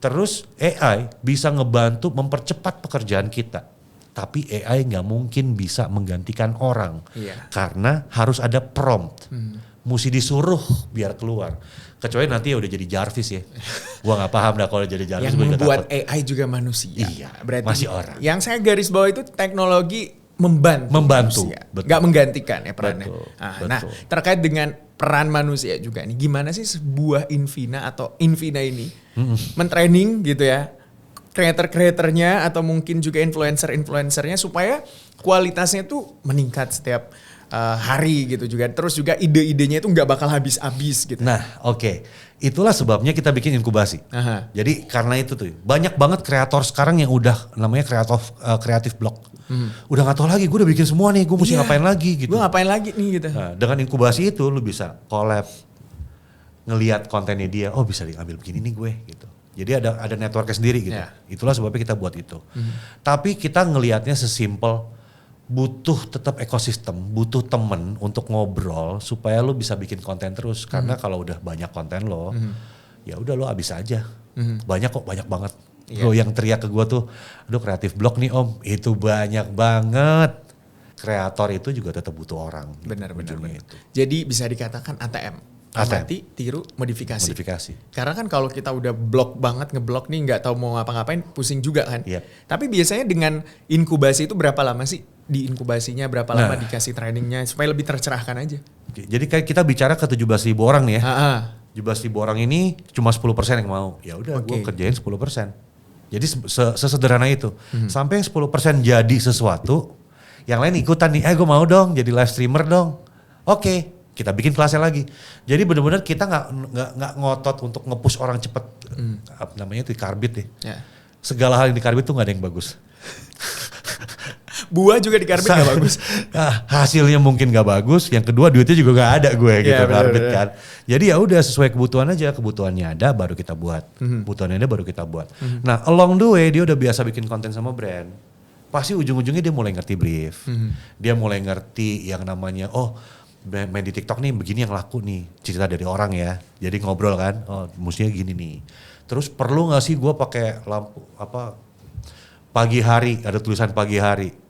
Terus AI bisa ngebantu mempercepat pekerjaan kita. Tapi AI nggak mungkin bisa menggantikan orang. Karena harus ada prompt. Mesti disuruh biar keluar. Kecuali nanti ya udah jadi Jarvis ya. Gua gak paham dah kalau jadi Jarvis. Yang membuat AI juga manusia. Iya, berarti masih orang. Yang saya garis bawah itu teknologi membantu manusia. Gak menggantikan ya perannya. Betul. Nah terkait dengan peran manusia juga nih. Gimana sih sebuah Invina atau Invina ini mentraining gitu ya. Kreator-kreatornya atau mungkin juga influencer-influencernya supaya kualitasnya tuh meningkat setiap hari gitu juga. Terus juga ide-idenya itu nggak bakal habis-habis gitu. Nah oke. Itulah sebabnya kita bikin inkubasi. Jadi karena itu tuh banyak banget kreator sekarang yang udah namanya kreatif blog. Udah gak tahu lagi, gue udah bikin semua nih, gue mesti ngapain lagi gitu. Gue ngapain lagi nih gitu. Nah, dengan inkubasi itu lu bisa collab, ngelihat kontennya dia, oh bisa diambil begini nih gue gitu. Jadi ada networknya sendiri gitu. Itulah sebabnya kita buat itu. Tapi kita ngelihatnya sesimpel butuh tetap ekosistem, butuh temen untuk ngobrol supaya lo bisa bikin konten terus. Karena kalau udah banyak konten lo, ya udah lo habis aja. Banyak kok, banyak banget. Lo yang teriak ke gue tuh, aduh kreatif blog nih om, itu banyak banget. Kreator itu juga tetap butuh orang. Benar. Jadi bisa dikatakan ATM. Amati, tiru, modifikasi. Karena kan kalau kita udah blok banget, ngeblok nih nggak tahu mau ngapa-ngapain, pusing juga kan. Tapi biasanya dengan inkubasi itu berapa lama sih? Di inkubasinya berapa lama dikasih trainingnya supaya lebih tercerahkan aja. Jadi kayak kita bicara ke 17.000 orang nih ya. 17.000 orang ini cuma 10% yang mau. Ya udah gue kerjain 10%. Jadi sesederhana itu. Sampai yang 10% jadi sesuatu, yang lain ikutan nih, gue mau dong jadi live streamer dong. Oke. Kita bikin kelasnya lagi. Jadi benar-benar kita nggak ngotot untuk nge-push orang cepet. Apa namanya itu karbit deh. Segala hal yang di karbit tuh nggak ada yang bagus. Buah juga di karbit nggak bagus. Hasilnya mungkin nggak bagus. Yang kedua duitnya juga nggak ada gue gitu karbit kan. Jadi ya udah sesuai kebutuhan aja. Kebutuhannya ada baru kita buat. Kebutuhannya ada baru kita buat. Nah along the way dia udah biasa bikin konten sama brand. Pasti ujung-ujungnya dia mulai ngerti brief. Dia mulai ngerti yang namanya main di TikTok nih begini yang laku nih, cerita dari orang ya. Jadi ngobrol kan, oh mestinya gini nih. Terus perlu nggak sih gue pakai lampu pagi hari, ada tulisan pagi hari.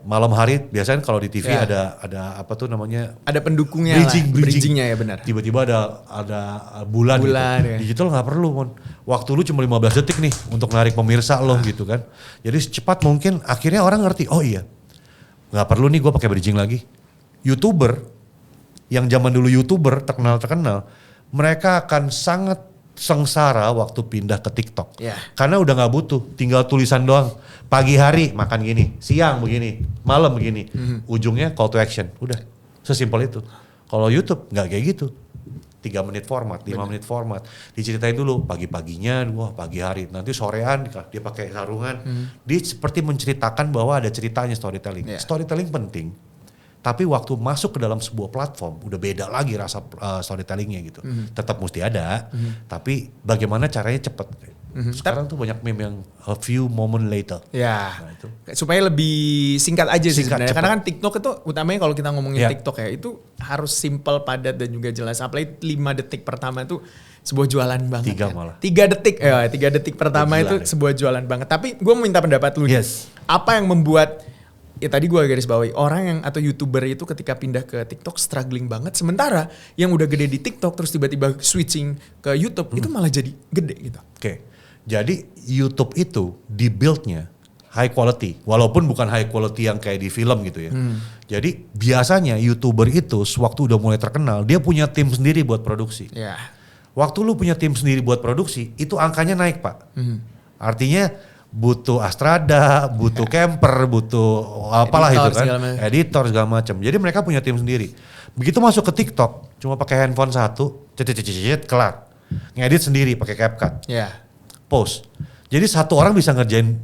Malam hari biasanya kalau di TV ada apa tuh namanya, ada pendukungnya bridgingnya ya benar. Tiba-tiba ada bulan gitu. Ya. Digital nggak perlu, Mon. Waktu lu cuma 15 detik nih untuk narik pemirsa lo gitu kan. Jadi secepat mungkin akhirnya orang ngerti, oh iya nggak perlu nih gue pakai bridging lagi. YouTuber yang zaman dulu YouTuber terkenal, mereka akan sangat sengsara waktu pindah ke TikTok. Karena udah nggak butuh, tinggal tulisan doang. Pagi hari makan gini, siang begini, malam begini. Ujungnya call to action, udah sesimpel itu. Kalau YouTube nggak kayak gitu. 3 menit format, 5 menit format. Diceritain dulu pagi-paginya, pagi hari. Nanti sorean dia pakai sarungan. Dia seperti menceritakan bahwa ada ceritanya storytelling. Storytelling penting. Tapi waktu masuk ke dalam sebuah platform udah beda lagi rasa storytellingnya gitu. Tetap mesti ada, tapi bagaimana caranya cepet. Sekarang tuh banyak meme yang a few moment later. Ya, nah, itu. Supaya lebih singkat aja sih sebenarnya. Cepet. Karena kan TikTok itu utamanya kalau kita ngomongin TikTok ya, itu harus simple, padat dan juga jelas. Apalagi 5 detik pertama itu sebuah jualan banget. 3 malah. 3 detik, 3 detik pertama itu sebuah jualan banget. Tapi gue mau minta pendapat lu. Apa yang membuat, ya tadi gue garis bawahi, orang yang atau YouTuber itu ketika pindah ke TikTok struggling banget. Sementara yang udah gede di TikTok terus tiba-tiba switching ke YouTube itu malah jadi gede gitu. Oke. Jadi YouTube itu di-build-nya high quality. Walaupun bukan high quality yang kayak di film gitu ya. Jadi biasanya YouTuber itu sewaktu udah mulai terkenal, dia punya tim sendiri buat produksi. Waktu lu punya tim sendiri buat produksi, itu angkanya naik, Pak. Artinya butuh Astrada, butuh camper, butuh apalah editor, itu kan. Editor segala macam. Jadi mereka punya tim sendiri. Begitu masuk ke TikTok, cuma pakai handphone satu, kelar. Ngedit sendiri pakai CapCut. Post. Jadi satu orang bisa ngerjain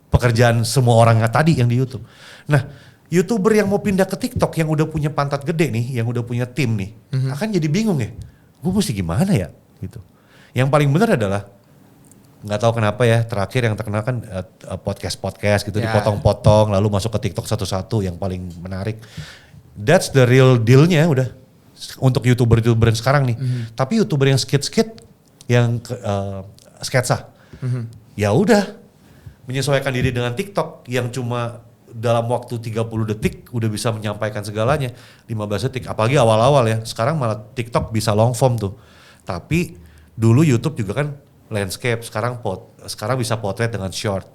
pekerjaan semua orang tadi yang di YouTube. Nah, YouTuber yang mau pindah ke TikTok yang udah punya pantat gede nih, yang udah punya tim nih, akan jadi bingung ya. Gue mesti gimana ya gitu. Yang paling benar adalah, nggak tahu kenapa ya, terakhir yang terkenal kan podcast gitu, dipotong-potong lalu masuk ke TikTok satu-satu yang paling menarik. That's the real deal-nya udah untuk YouTuber yang sekarang nih. Tapi YouTuber yang skit-skit, yang sketsa, ya udah menyesuaikan diri dengan TikTok yang cuma dalam waktu 30 detik udah bisa menyampaikan segalanya, 15 detik. Apalagi awal-awal ya, sekarang malah TikTok bisa long form tuh. Tapi dulu YouTube juga kan landscape, sekarang bisa potret dengan short.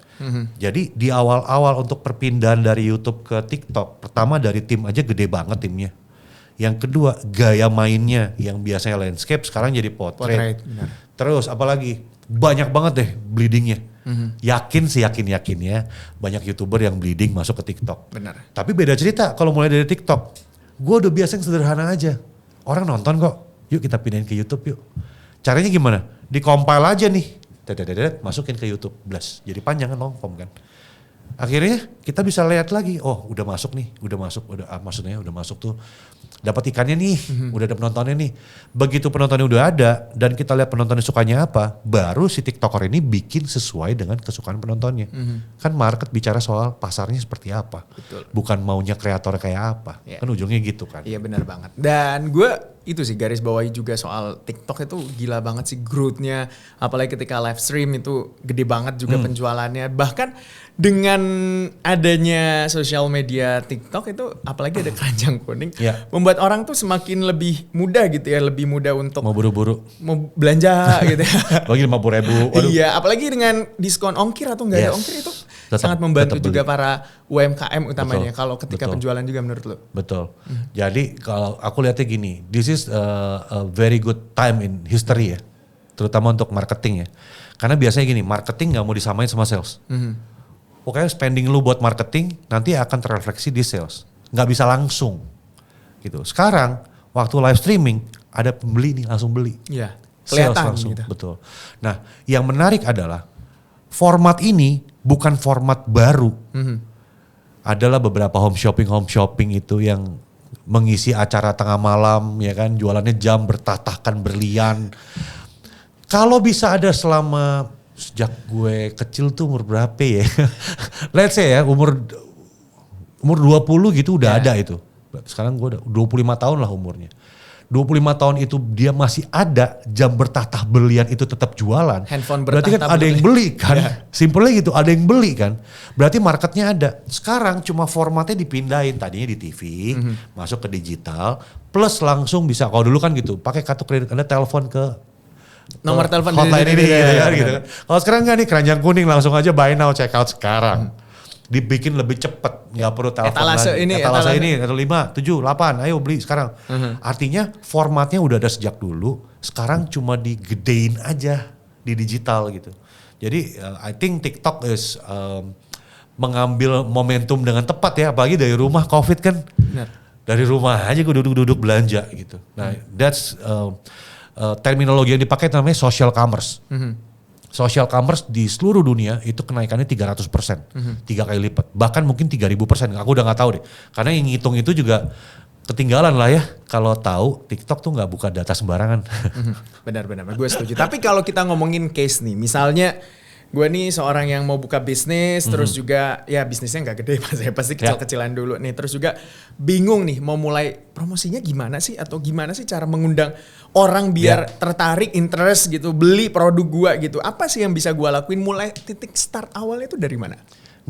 Jadi di awal-awal untuk perpindahan dari YouTube ke TikTok, pertama dari tim aja gede banget timnya. Yang kedua gaya mainnya yang biasanya landscape sekarang jadi potret. Terus apalagi banyak banget deh bleedingnya. Yakin-yakinnya banyak YouTuber yang bleeding masuk ke TikTok. Tapi beda cerita kalau mulai dari TikTok. Gue udah biasa yang sederhana aja. Orang nonton kok, yuk kita pindahin ke YouTube yuk. Caranya gimana? Di-compile aja nih. Masukin ke YouTube. Blast. Jadi panjang kan, long form kan. Akhirnya kita bisa lihat lagi, oh udah masuk nih, maksudnya udah masuk tuh. Dapat ikannya nih, udah ada penontonnya nih. Begitu penontonnya udah ada dan kita lihat penontonnya sukanya apa, baru si TikToker ini bikin sesuai dengan kesukaan penontonnya. Kan market bicara soal pasarnya seperti apa. Bukan maunya kreator kayak apa. Kan ujungnya gitu kan. Iya benar banget. Dan gue itu sih garis bawahi juga soal TikTok itu gila banget sih growth-nya. Apalagi ketika live stream itu gede banget juga penjualannya. Bahkan dengan adanya sosial media TikTok itu apalagi ada keranjang kuning. Membuat orang tuh semakin lebih mudah gitu ya. Lebih mudah untuk mau buru-buru. Mau belanja gitu ya. Bagi 50.000. Iya apalagi dengan diskon ongkir atau enggak ada ongkir itu. Sangat membantu juga para UMKM utamanya kalau ketika penjualan juga menurut lo. Betul. Jadi kalau aku lihatnya gini, this is a very good time in history ya, terutama untuk marketing ya. Karena biasanya gini, marketing nggak mau disamain sama sales. Pokoknya spending lu buat marketing nanti akan terrefleksi di sales, nggak bisa langsung. Gitu. Sekarang waktu live streaming ada pembeli nih langsung beli. Iya. Sales langsung. Gitu. Betul. Nah, yang menarik adalah format ini bukan format baru. Adalah beberapa home shopping itu yang mengisi acara tengah malam ya kan, jualannya jam bertatahkan berlian. Kalau bisa ada selama sejak gue kecil tuh umur berapa ya? Let's say ya umur 20 gitu udah ada itu. Sekarang gue udah 25 tahun lah umurnya. 25 tahun itu dia masih ada, jam bertahta berlian itu tetap jualan. Handphone berarti kan bertahta ada yang beli kan. Yeah. Simpelnya gitu, ada yang beli kan. Berarti marketnya ada. Sekarang cuma formatnya dipindahin, tadinya di TV, masuk ke digital, plus langsung bisa, kalau dulu kan gitu, pakai kartu kredit Anda telepon ke nomor telepon hotline ini gitu kan. Kalau sekarang enggak nih, keranjang kuning langsung aja buy now check out sekarang. Dibikin lebih cepet, nggak perlu telepon etalase lagi. Etalase ini, 5, 7, 8, ayo beli sekarang. Artinya formatnya udah ada sejak dulu, sekarang cuma digedein aja di digital gitu. Jadi I think TikTok is mengambil momentum dengan tepat ya, apalagi dari rumah COVID kan. Benar. Dari rumah aja gue duduk-duduk belanja gitu. Nah that's terminologi yang dipakai namanya social commerce. Social commerce di seluruh dunia itu kenaikannya 300%, 3 kali lipat, bahkan mungkin 3000%. Aku udah nggak tahu deh, karena yang ngitung itu juga ketinggalan lah ya. Kalau tahu TikTok tuh nggak buka data sembarangan. Benar-benar, gue setuju. Tapi kalau kita ngomongin case nih, misalnya gue nih seorang yang mau buka bisnis, terus juga ya bisnisnya nggak gede, pasti kecil-kecilan dulu nih. Terus juga bingung nih mau mulai promosinya gimana sih, atau gimana sih cara mengundang orang biar tertarik, interest gitu, beli produk gue gitu. Apa sih yang bisa gue lakuin, mulai titik start awalnya itu dari mana?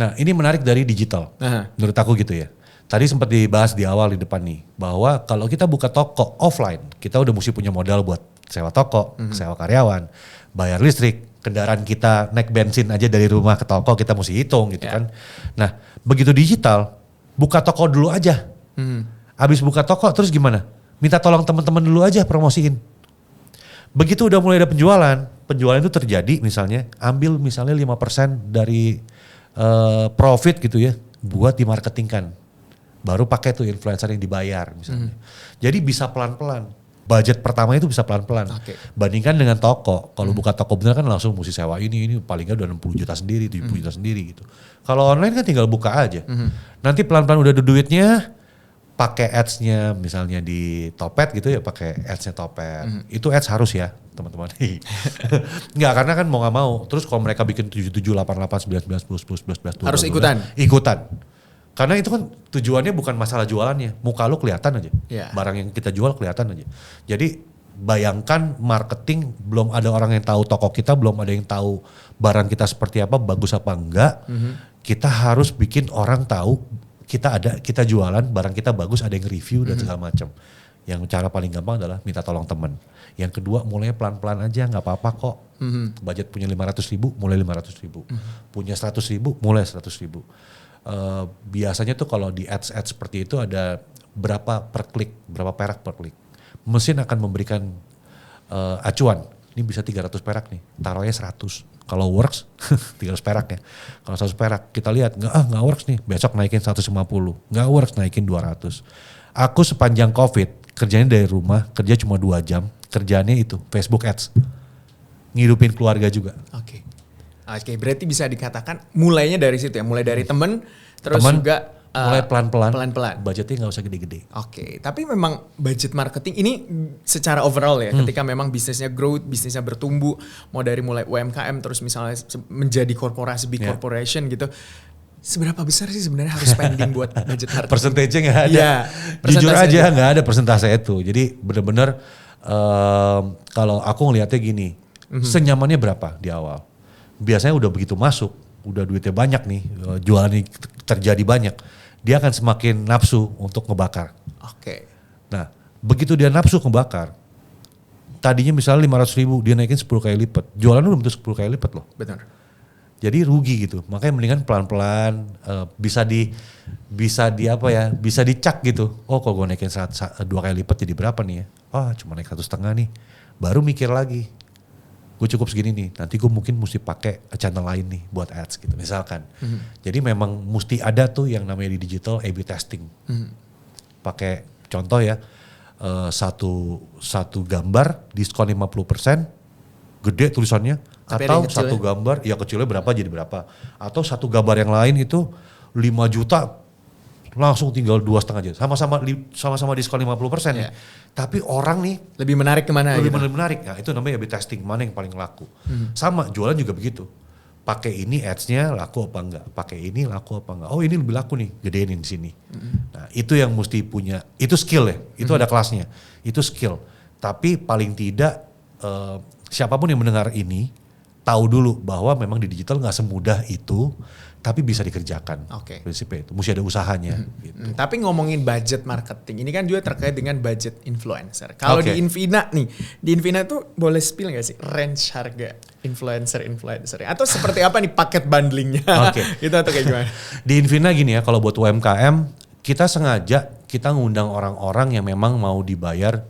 Nah ini menarik dari digital, menurut aku gitu ya. Tadi sempat dibahas di awal di depan nih, bahwa kalau kita buka toko offline, kita udah mesti punya modal buat sewa toko, sewa karyawan, bayar listrik, kendaraan kita naik bensin aja dari rumah ke toko kita mesti hitung gitu kan. Nah begitu digital, buka toko dulu aja. Habis buka toko terus gimana? Minta tolong teman-teman dulu aja promosiin. Begitu udah mulai ada penjualan itu terjadi misalnya, ambil misalnya 5% dari profit gitu ya, buat dimarketingkan. Baru pakai tuh influencer yang dibayar misalnya. Jadi bisa pelan-pelan. Budget pertama itu bisa pelan-pelan. Bandingkan dengan toko. Kalau buka toko bener kan langsung mesti sewa ini paling nggak udah 60 juta sendiri, 70 juta sendiri gitu. Kalau online kan tinggal buka aja. Nanti pelan-pelan udah ada duitnya, pakai ads-nya misalnya di Topet gitu ya, pakai ads-nya Topet. Itu ads harus ya teman-teman. Enggak, karena kan mau gak mau. Terus kalau mereka bikin 77, 88, 19, 10, 11, 12, 12. Harus ikutan? Ikutan. Karena itu kan tujuannya bukan masalah jualannya. Muka lu kelihatan aja. Barang yang kita jual kelihatan aja. Jadi bayangkan marketing, belum ada orang yang tahu toko kita, belum ada yang tahu barang kita seperti apa, bagus apa enggak. Kita harus bikin orang tahu kita jualan, barang kita bagus, ada yang review dan segala macam. Yang cara paling gampang adalah minta tolong teman. Yang kedua mulai pelan-pelan aja, nggak apa-apa kok. Budget punya 500.000, mulai 500.000. Punya 100.000, mulai 100.000. Biasanya tuh kalau di ads seperti itu ada berapa per klik, berapa perak per klik. Mesin akan memberikan acuan. Ini bisa 300 perak nih, taruhnya 100. Kalau works 300 perak ya. Kalau 100 perak kita lihat nggak works nih, besok naikin 150. Nggak works naikin 200. Aku sepanjang COVID kerjanya dari rumah, kerja cuma 2 jam. Kerjaannya itu Facebook Ads. Ngidupin keluarga juga. Oke, berarti bisa dikatakan mulainya dari situ ya, mulai dari temen, terus juga mulai pelan-pelan. Pelan-pelan. Budgetnya nggak usah gede-gede. Oke, tapi memang budget marketing ini secara overall ya, ketika memang bisnisnya growth, bisnisnya bertumbuh, mau dari mulai UMKM terus misalnya menjadi korporasi, big corporation gitu. Seberapa besar sih sebenarnya harus spending buat budget marketing? Persentase nggak ada. Jujur aja nggak ada persentase itu. Jadi benar-benar kalau aku ngelihatnya gini, senyamannya berapa di awal? Biasanya udah begitu masuk, udah duitnya banyak nih, jualan ini terjadi banyak, dia akan semakin nafsu untuk ngebakar. Nah, begitu dia nafsu ngebakar, tadinya misalnya 500.000, dia naikin 10 kali lipat, jualan udah bentuk 10 kali lipat loh. Benar. Jadi rugi gitu, makanya mendingan pelan-pelan, bisa dicak gitu. Oh, kalau gue naikin 2 kali lipat jadi berapa nih ya? Cuma naik 1,5 nih, baru mikir lagi. Gue cukup segini nih, nanti gue mungkin mesti pakai channel lain nih buat ads gitu misalkan. Jadi memang mesti ada tuh yang namanya di digital A/B testing. Pakai contoh ya, satu gambar diskon 50%, gede tulisannya. Tapi atau satu gambar, ya kecilnya berapa jadi berapa. Atau satu gambar yang lain itu 5 juta langsung tinggal 2,5 juta. Sama-sama diskon 50% nih. Tapi orang nih lebih menarik kemana? Lebih menarik. Nah, itu namanya A/B testing, mana yang paling laku. Sama jualan juga begitu. Pakai ini ads-nya laku apa enggak? Pakai ini laku apa enggak? Oh, ini lebih laku nih, gedein di sini. Nah, Nah itu yang mesti punya, itu skill ya, itu ada kelasnya, itu skill. Tapi paling tidak siapapun yang mendengar ini tahu dulu bahwa memang di digital nggak semudah itu, tapi bisa dikerjakan. Oke. Prinsipnya itu, mesti ada usahanya. Gitu. Tapi ngomongin budget marketing, ini kan juga terkait dengan budget influencer. Kalau di Invina nih, di Invina tuh boleh spill nggak sih range harga influencer? Atau seperti apa nih paket bundlingnya? Itu atau kayak gimana? Di Invina gini ya, kalau buat UMKM, kita sengaja kita ngundang orang-orang yang memang mau dibayar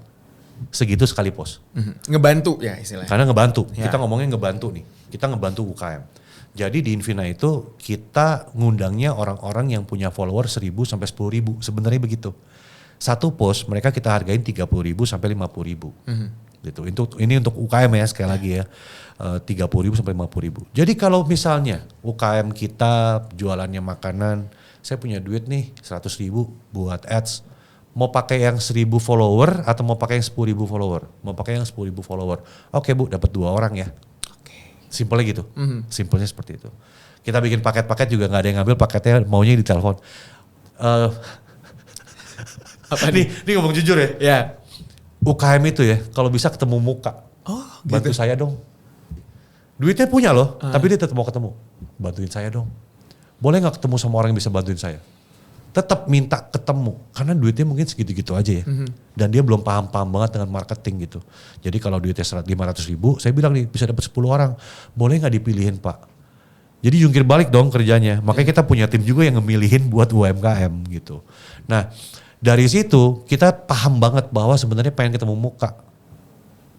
segitu sekali post. Ngebantu ya istilahnya. Karena ngebantu, kita ngomongnya ngebantu nih. Kita ngebantu UKM. Jadi di Invina itu kita ngundangnya orang-orang yang punya follower 1.000 sampai 10.000. Sebenarnya begitu. Satu post mereka kita hargain 30.000 sampai 50.000. Gitu. Ini untuk UKM ya sekali lagi ya. 30.000 sampai 50.000. Jadi kalau misalnya UKM kita jualannya makanan, saya punya duit nih 100.000 buat ads. Mau pakai yang 1.000 follower atau mau pakai yang 10.000 follower? Mau pakai yang 10.000 follower. Oke Bu, dapat 2 orang ya. Simpelnya gitu, simpelnya seperti itu. Kita bikin paket-paket juga nggak ada yang ngambil paketnya, maunya di telepon. Apa nih ngomong jujur ya. Ya. UKM itu ya, kalau bisa ketemu muka, bantu saya dong. Duitnya punya loh, tapi dia tetap mau ketemu. Bantuin saya dong. Boleh nggak ketemu sama orang yang bisa bantuin saya? Tetap minta ketemu, karena duitnya mungkin segitu-gitu aja ya. Dan dia belum paham-paham banget dengan marketing gitu. Jadi kalau duitnya 500.000, saya bilang nih bisa dapat 10 orang. Boleh gak dipilihin Pak? Jadi jungkir balik dong kerjanya. Makanya kita punya tim juga yang ngemilihin buat UMKM gitu. Nah dari situ kita paham banget bahwa sebenarnya pengen ketemu muka.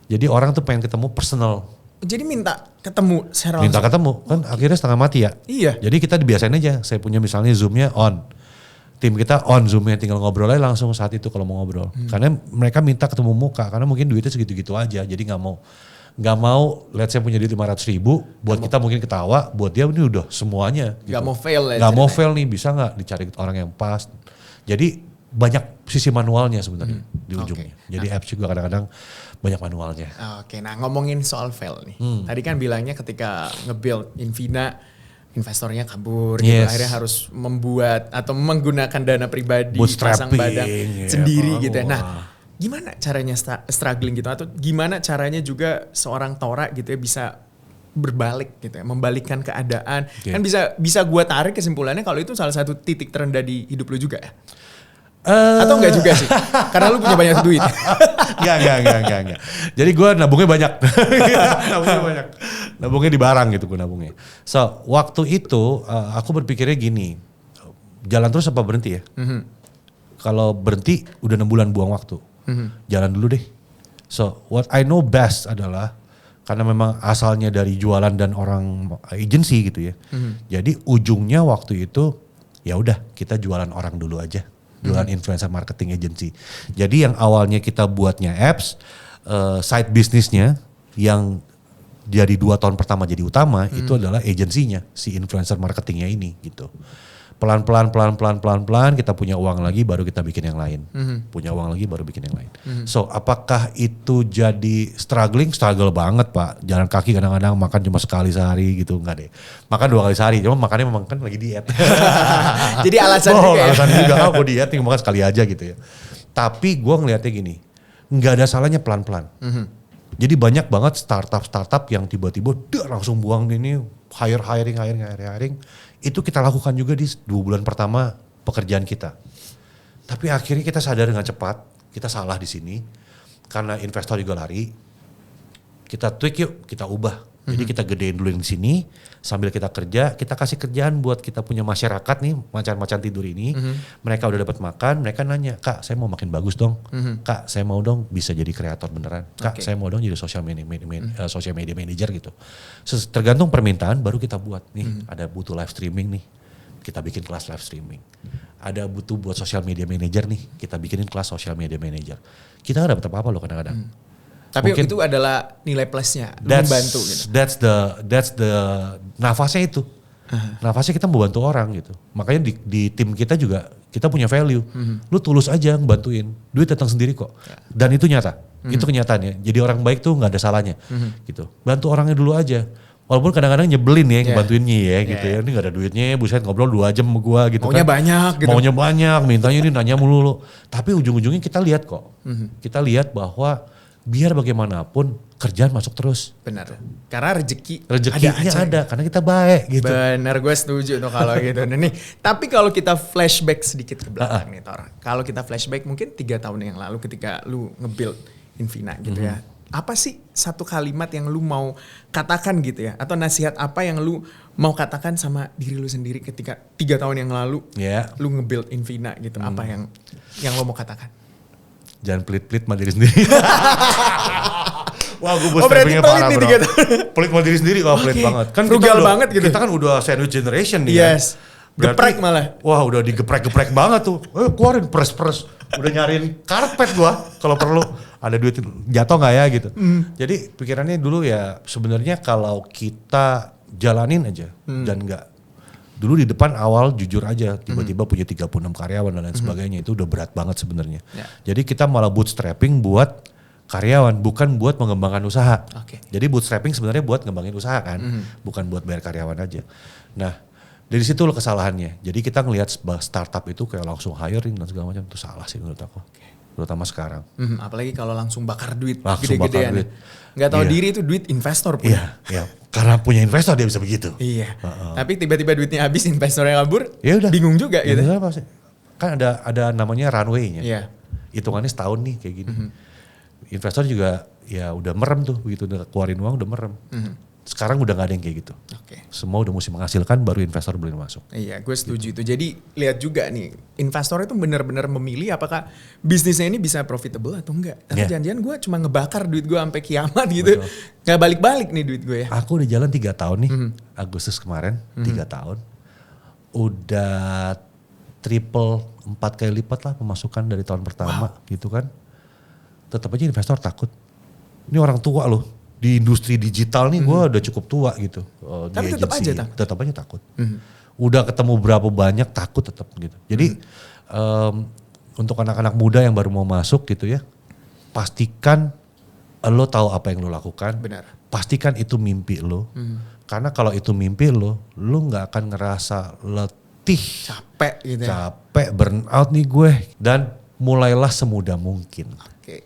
Jadi orang tuh pengen ketemu personal. Jadi minta ketemu secara langsung? Minta ketemu, kan akhirnya setengah mati ya. Iya. Jadi kita dibiasain aja, saya punya misalnya Zoom-nya on. Tim kita on Zoom-nya, tinggal ngobrol aja langsung saat itu kalau mau ngobrol. Karena mereka minta ketemu muka, karena mungkin duitnya segitu-gitu aja. Jadi gak mau, let's say punya duit 500.000, buat kita mungkin ketawa, buat dia ini udah semuanya. Gitu. Gak mau fail ya. Gak mau fail nih, bisa gak dicari orang yang pas. Jadi banyak sisi manualnya sebenarnya di ujungnya. Jadi apps juga kadang-kadang banyak manualnya. Oke, nah ngomongin soal fail nih. Tadi kan bilangnya ketika nge-build Invina, investornya kabur, gitu. Akhirnya harus membuat atau menggunakan dana pribadi, pasang badan sendiri gitu ya. Nah, gimana caranya struggling gitu atau gimana caranya juga seorang Tora gitu ya bisa berbalik gitu ya, membalikkan keadaan. Kan bisa gua tarik kesimpulannya kalau itu salah satu titik terendah di hidup lu juga ya. Atau enggak juga sih? Karena lu punya banyak duit. Enggak. Jadi gue nabungnya banyak. Nabungnya di barang gitu gue nabungnya. So waktu itu aku berpikirnya gini. Jalan terus apa berhenti ya? Kalau berhenti udah 6 bulan buang waktu. Jalan dulu deh. So what I know best adalah karena memang asalnya dari jualan dan orang agency gitu ya. Jadi ujungnya waktu itu ya udah kita jualan orang dulu aja. Jualan influencer marketing agency. Jadi yang awalnya kita buatnya apps, side bisnisnya yang dari 2 tahun pertama jadi utama itu adalah agensinya si influencer marketingnya ini gitu. Pelan-pelan kita punya uang lagi baru kita bikin yang lain. Punya uang lagi baru bikin yang lain. So apakah itu jadi struggle banget Pak. Jalan kaki kadang-kadang makan cuma sekali sehari gitu. Enggak deh. Makan 2 kali sehari. Cuma makannya memang kan lagi diet. Jadi alasan juga ya. Alasan juga aku diet tinggal makan sekali aja gitu ya. Tapi gue ngeliatnya gini. Enggak ada salahnya pelan-pelan. Jadi banyak banget startup yang tiba-tiba langsung buang ini hiring. Itu kita lakukan juga di 2 bulan pertama pekerjaan kita. Tapi akhirnya kita sadar dengan cepat, kita salah di sini. Karena investor juga lari. Kita tweak yuk, kita ubah. Jadi kita gedein dulu yang di sini, sambil kita kerja, kita kasih kerjaan buat kita punya masyarakat nih, macan-macan tidur ini. Mereka udah dapat makan, mereka nanya, Kak saya mau makin bagus dong. Kak saya mau dong bisa jadi kreator beneran. Kak saya mau dong jadi social media manager gitu. Tergantung permintaan baru kita buat nih, ada butuh live streaming nih. Kita bikin kelas live streaming. Ada butuh buat social media manager nih, kita bikinin kelas social media manager. Kita gak dapat apa-apa loh kadang-kadang. Tapi mungkin itu adalah nilai plusnya, membantu gitu. That's the nafasnya itu. Nafasnya kita membantu orang gitu. Makanya di tim kita juga kita punya value. Lu tulus aja ngebantuin, duit datang sendiri kok. Dan itu nyata, itu kenyataannya. Jadi orang baik tuh nggak ada salahnya gitu. Bantu orangnya dulu aja. Walaupun kadang-kadang nyebelin ya, Yeah. ngebantuinnya ya gitu ya. Ini gak ada duitnya, buset ngobrol 2 jam sama gua gitu Maunya kan. banyak gitu. Maunya banyak, mintanya ini nanya mulu. Tapi ujung-ujungnya kita lihat kok. Kita lihat bahwa biar bagaimanapun kerjaan masuk terus. Benar. Karena rezekinya Ada karena kita baik gitu. Benar, gue setuju tuh kalau gitu. Nah, nih, tapi kalau kita flashback sedikit ke belakang nih Tor. Kalau kita flashback mungkin 3 tahun yang lalu ketika lu nge-build Invina gitu ya. Apa sih satu kalimat yang lu mau katakan gitu ya? Atau nasihat apa yang lu mau katakan sama diri lu sendiri ketika 3 tahun yang lalu lu nge-build Invina gitu. Apa yang lo mau katakan? Jangan pelit-pelit sama diri sendiri. Wah, gue berarti bootstrappingnya parah bro. gitu. Pelit sama diri sendiri, wah pelit banget. Kan frugal banget gitu. Kita kan udah sandwich generation nih Yes. kan. Geprek malah. Wah udah digeprek-geprek banget tuh. Keluarin pres-pres. Udah nyariin karpet gua kalau perlu. Ada duit jatuh gak ya gitu. Jadi pikirannya dulu ya sebenarnya kalau kita jalanin aja. Dan gak. Dulu di depan awal jujur aja. Tiba-tiba punya 36 karyawan dan lain sebagainya. Itu udah berat banget sebenarnya. Yeah. Jadi kita malah bootstrapping buat karyawan, bukan buat mengembangkan usaha. Okay. Jadi bootstrapping sebenarnya buat ngembangin usaha kan. Bukan buat bayar karyawan aja. Nah dari situ loh kesalahannya. Jadi kita ngelihat startup itu kayak langsung hiring dan segala macam. Itu salah sih menurut aku. Terutama sekarang. Apalagi kalau langsung bakar duit Langsung gede-gedean. bakar duit. Gak tahu Iya. diri itu duit investor punya. Iya. Karena punya investor dia bisa begitu. Iya. Tapi tiba-tiba duitnya habis, investornya kabur. Ya udah. Bingung juga Ya, gitu. apa sih? Kan ada namanya runway-nya. Iya. Hitungannya setahun nih kayak gini. Investor juga ya udah merem tuh begitu udah keluarin uang udah merem. Sekarang udah gak ada yang kayak gitu. Oke. Semua udah mesti menghasilkan baru investor boleh masuk. Iya, gue setuju itu. Jadi lihat juga nih, investor itu benar-benar memilih apakah bisnisnya ini bisa profitable atau enggak. Tapi Yeah. jangan-jangan gue cuma ngebakar duit gue sampai kiamat gitu. Gak balik-balik nih duit gue ya. Aku udah jalan 3 tahun nih, Agustus kemarin 3 tahun. Udah triple 4 kali lipat lah pemasukan dari tahun pertama gitu kan. Tetap aja investor takut. Ini orang tua loh. Di industri digital nih gue udah cukup tua gitu. Tapi di tetap agency. aja takut. Tetap aja takut. Udah ketemu berapa banyak takut tetap gitu. Jadi untuk anak-anak muda yang baru mau masuk gitu ya. Pastikan lo tahu apa yang lo lakukan. Benar. Pastikan itu mimpi lo. Karena kalau itu mimpi lo gak akan ngerasa letih. Capek gitu ya. Capek, burn out nih gue. Dan mulailah semudah mungkin. Oke.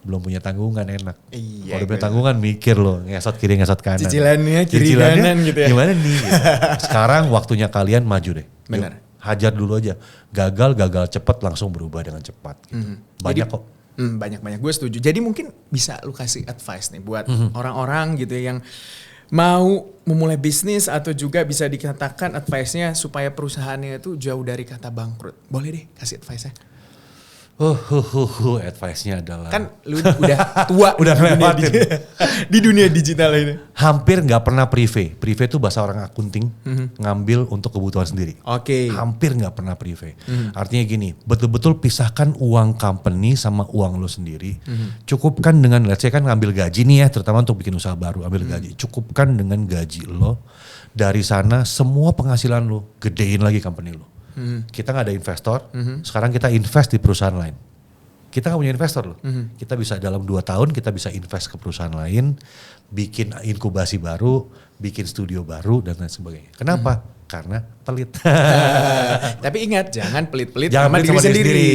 Belum punya tanggungan enak. Iya, Kalau punya tanggungan mikir lo, ngesot kiri ngesot kanan. Cicilannya kiri kanan gitu ya. Gimana nih? Gitu. Sekarang waktunya kalian maju deh. Benar. Yuk, hajar dulu aja. Gagal cepat langsung berubah dengan cepat. Gitu. Banyak kok. Banyak-banyak, gue setuju. Jadi mungkin bisa lu kasih advice nih buat orang-orang gitu ya yang mau memulai bisnis atau juga bisa dikatakan advice-nya supaya perusahaannya itu jauh dari kata bangkrut. Boleh deh kasih advice-nya. Advice-nya adalah Kan lu udah tua Udah ngelewatin. di dunia digital ini. hampir nggak pernah privé. Privé itu bahasa orang akunting, ngambil untuk kebutuhan sendiri. Oke. Hampir nggak pernah privé. Artinya gini, betul-betul pisahkan uang company sama uang lo sendiri. Cukupkan dengan, let's say kan ngambil gaji nih ya, terutama untuk bikin usaha baru, ambil gaji. Cukupkan dengan gaji lo. Dari sana semua penghasilan lo, gedein lagi company lo. Kita nggak ada investor, sekarang kita invest di perusahaan lain. Kita nggak punya investor loh. Kita bisa dalam 2 tahun kita bisa invest ke perusahaan lain, bikin inkubasi baru, bikin studio baru dan lain sebagainya. Kenapa? Karena pelit. Tapi ingat jangan pelit-pelit Jangan sama pelit diri sama diri sendiri.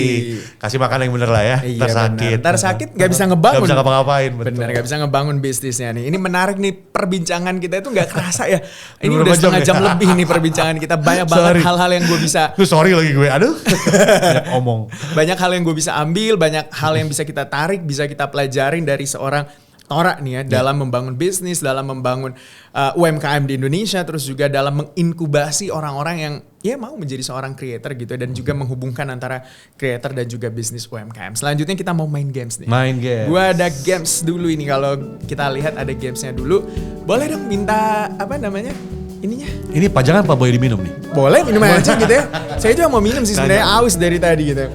Kasih makan yang bener lah ya. Iya, Ntar sakit. Ntar sakit gak bisa ngebangun. Gak bisa ngapa-ngapain. Bener, gak bisa ngebangun bisnisnya nih. Ini menarik nih perbincangan kita itu gak kerasa ya. Ini Berapa udah jam setengah ya? jam lebih nih perbincangan kita. Banyak banget Sorry. hal-hal yang gue bisa. Lu sorry lagi gue, aduh. Banyak omong. Banyak hal yang gue bisa ambil, banyak hal yang bisa kita tarik, bisa kita pelajarin dari seorang Tora nih ya, dalam membangun bisnis, dalam membangun UMKM di Indonesia, terus juga dalam menginkubasi orang-orang yang ya mau menjadi seorang creator gitu dan juga menghubungkan antara creator dan juga bisnis UMKM. Selanjutnya kita mau main games nih. Main game. Gua ada games dulu ini, kalau kita lihat ada gamesnya dulu. Boleh dong minta apa namanya? Ininya. Ini pajangan Pak Boy diminum nih. Boleh minum aja gitu ya. Saya juga mau minum sih sebenarnya, aus dari tadi gitu.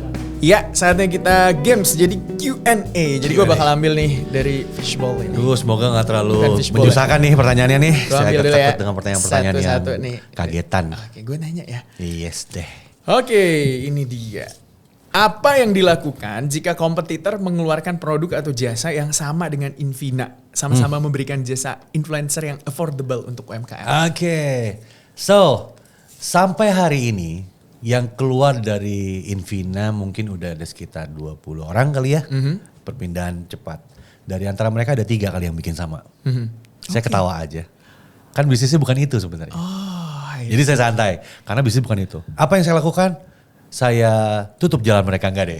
Ya, saatnya kita games jadi Q&A. Jadi gue bakal ambil nih dari fishbowl ini. Semoga gak Bukan terlalu fishbowl menyusahkan nih pertanyaannya nih. Gue Saya ambil agak dulu ya. takut dengan pertanyaan-pertanyaan Satu-satu yang nih. kagetan. Oke, gue nanya ya. Yes deh. Oke, ini dia. Apa yang dilakukan jika kompetitor mengeluarkan produk atau jasa yang sama dengan Invina? Sama-sama memberikan jasa influencer yang affordable untuk UMKM. Oke. So, sampai hari ini yang keluar dari Invina mungkin udah ada sekitar 20 orang kali ya. Perpindahan cepat. Dari antara mereka ada 3 kali yang bikin sama. Saya ketawa aja. Kan bisnisnya bukan itu sebenarnya. Jadi saya santai. Karena bisnis bukan itu. Apa yang saya lakukan? Saya tutup jalan mereka, enggak deh.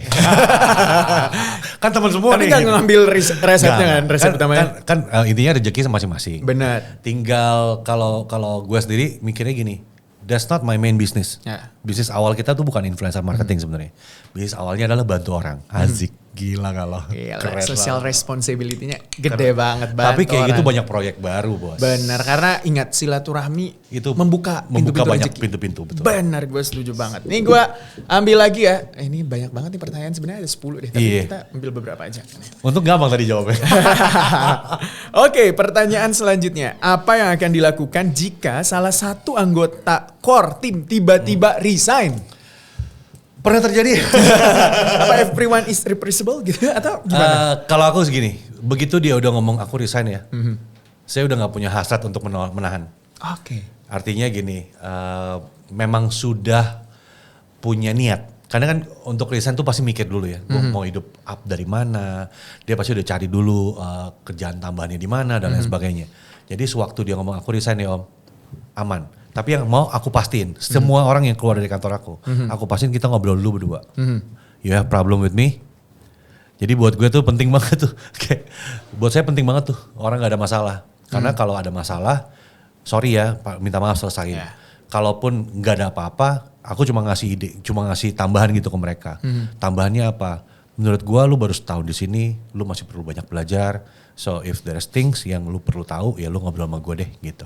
Kan teman semua Tapi nih. nggak ngambil resepnya kan, resep utamanya. Kan intinya rezeki masing-masing. Benar. Tinggal kalau gue sendiri mikirnya gini, that's not my main business. Ya. Bisnis awal kita tuh bukan influencer marketing sebenarnya. Bisnis awalnya adalah bantu orang. Asik, gila kalau. Gila, social responsibility-nya gede banget. Tapi kayak gitu orang. banyak proyek baru, Bos. Benar, karena ingat silaturahmi Itu membuka banyak rezeki. pintu-pintu, betul. Benar, gue setuju banget. Nih gue ambil lagi ya. Ini banyak banget nih pertanyaan, sebenarnya ada 10 deh. Tapi Iya. kita ambil beberapa aja. Untuk gampang tadi jawabnya. Oke, pertanyaan selanjutnya. Apa yang akan dilakukan jika salah satu anggota core tim tiba-tiba resign? Pernah terjadi? Apa everyone is replaceable gitu atau gimana? Kalau aku segini, begitu dia udah ngomong aku resign ya, saya udah gak punya hasrat untuk menahan. Oke. Artinya gini, memang sudah punya niat. Karena kan untuk resign tuh pasti mikir dulu ya, gue mau hidup up dari mana, dia pasti udah cari dulu kerjaan tambahannya di mana dan lain sebagainya. Jadi sewaktu dia ngomong aku resign ya Om, aman. Tapi yang mau aku pastiin, semua orang yang keluar dari kantor aku pastiin kita ngobrol dulu berdua. You have problem with me? Jadi buat gue tuh penting banget tuh, kayak buat saya penting banget tuh orang gak ada masalah. Karena kalau ada masalah, sorry ya, minta maaf selesain. Yeah. Kalaupun nggak ada apa-apa, aku cuma ngasih ide, cuma ngasih tambahan gitu ke mereka. Tambahannya apa? Menurut gua lu baru setahun di sini, lu masih perlu banyak belajar. So if there's things yang lu perlu tahu, ya lu ngobrol sama gue deh gitu.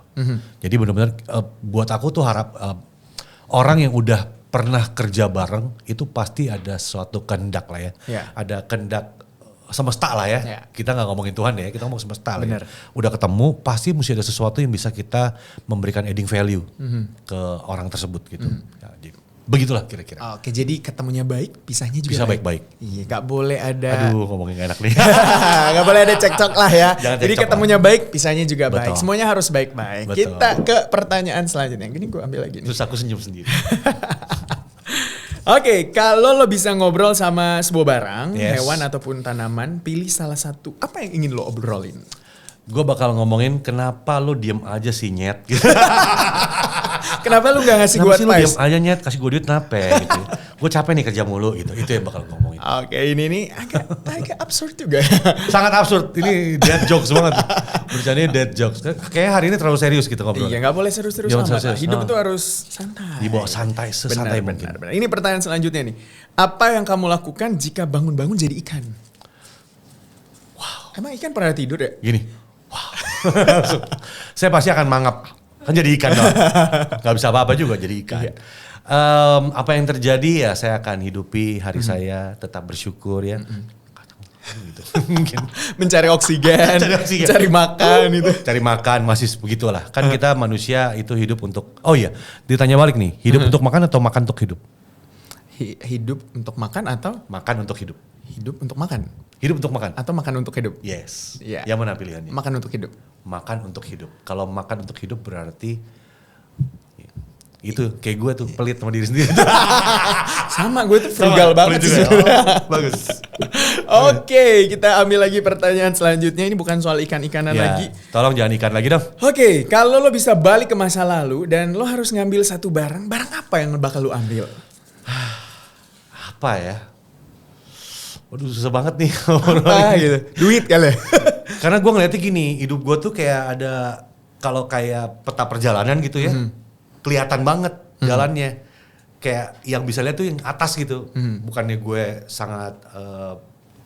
Jadi benar-benar buat aku tuh harap orang yang udah pernah kerja bareng itu pasti ada suatu kehendak lah ya. Yeah. Ada kehendak semesta lah ya. Yeah. Kita nggak ngomongin Tuhan ya, kita ngomong semesta lah. Bener. Ya. Udah ketemu, pasti mesti ada sesuatu yang bisa kita memberikan adding value ke orang tersebut gitu. Ya, jadi, begitulah kira-kira. Oke, jadi ketemunya baik, pisahnya juga Bisa baik-baik. Iya, gak boleh ada. Aduh, ngomongin gak enak nih. Gak boleh ada cekcok lah ya. Jangan Jadi cekcok ketemunya baik, pisahnya juga Betul. baik. Semuanya harus baik-baik. Betul. Kita ke pertanyaan selanjutnya. Gini gue ambil lagi nih. Terus aku senyum sendiri. Oke, kalau lo bisa ngobrol sama sebuah barang, Yes. hewan ataupun tanaman, pilih salah satu. Apa yang ingin lo obrolin? Gue bakal ngomongin kenapa lu diem aja sih nyet gitu. Kenapa lu gak ngasih gue Kenapa sih lu diem advice? aja nyet, kasih gue duit kenapa gitu. Gue capek nih kerja mulu gitu, itu yang bakal ngomongin. Oke, ini nih agak absurd juga. Sangat absurd, ini dead jokes banget. Bercandanya dead jokes. Kayaknya hari ini terlalu serius gitu ngobrol. Iya, gak boleh serius-serius Jangan amat. serius. Hidup Oh. itu harus santai. Dibawa santai, sesantai mungkin. Benar. Ini pertanyaan selanjutnya nih. Apa yang kamu lakukan jika bangun-bangun jadi ikan? Wow. Emang ikan pernah tidur ya? Gini, wow. Saya pasti akan mangap. Kan jadi ikan dong. Gak bisa apa-apa juga jadi ikan. Iya. Apa yang terjadi ya saya akan hidupi hari saya, tetap bersyukur ya. Gitu. Mungkin. Mencari oksigen, Cari oksigen. cari makan itu. Cari makan masih begitulah. Kan kita manusia itu hidup untuk, oh iya ditanya balik nih, hidup untuk makan atau makan untuk hidup? Hidup untuk makan atau Makan untuk hidup. hidup untuk makan? Hidup untuk makan. Atau makan untuk hidup? Yes. Iya. Yang mana pilihannya? Makan untuk hidup. Makan untuk hidup. Kalau makan untuk hidup berarti itu kayak gue tuh pelit sama diri sendiri. Sama, gue tuh frugal banget Pelit sih. juga ya? Oh, bagus. Oke, kita ambil lagi pertanyaan selanjutnya. Ini bukan soal ikan-ikanan Ya, lagi. tolong jangan ikan lagi dong. Oke, kalau lo bisa balik ke masa lalu dan lo harus ngambil satu barang apa yang bakal lo ambil? Apa ya? Waduh susah banget nih. Apa gitu? Duit kali ya? Karena gue ngeliatnya gini, hidup gue tuh kayak ada, kalau kayak peta perjalanan gitu ya, kelihatan banget jalannya. Kayak yang bisa lihat tuh yang atas gitu. Bukannya gue sangat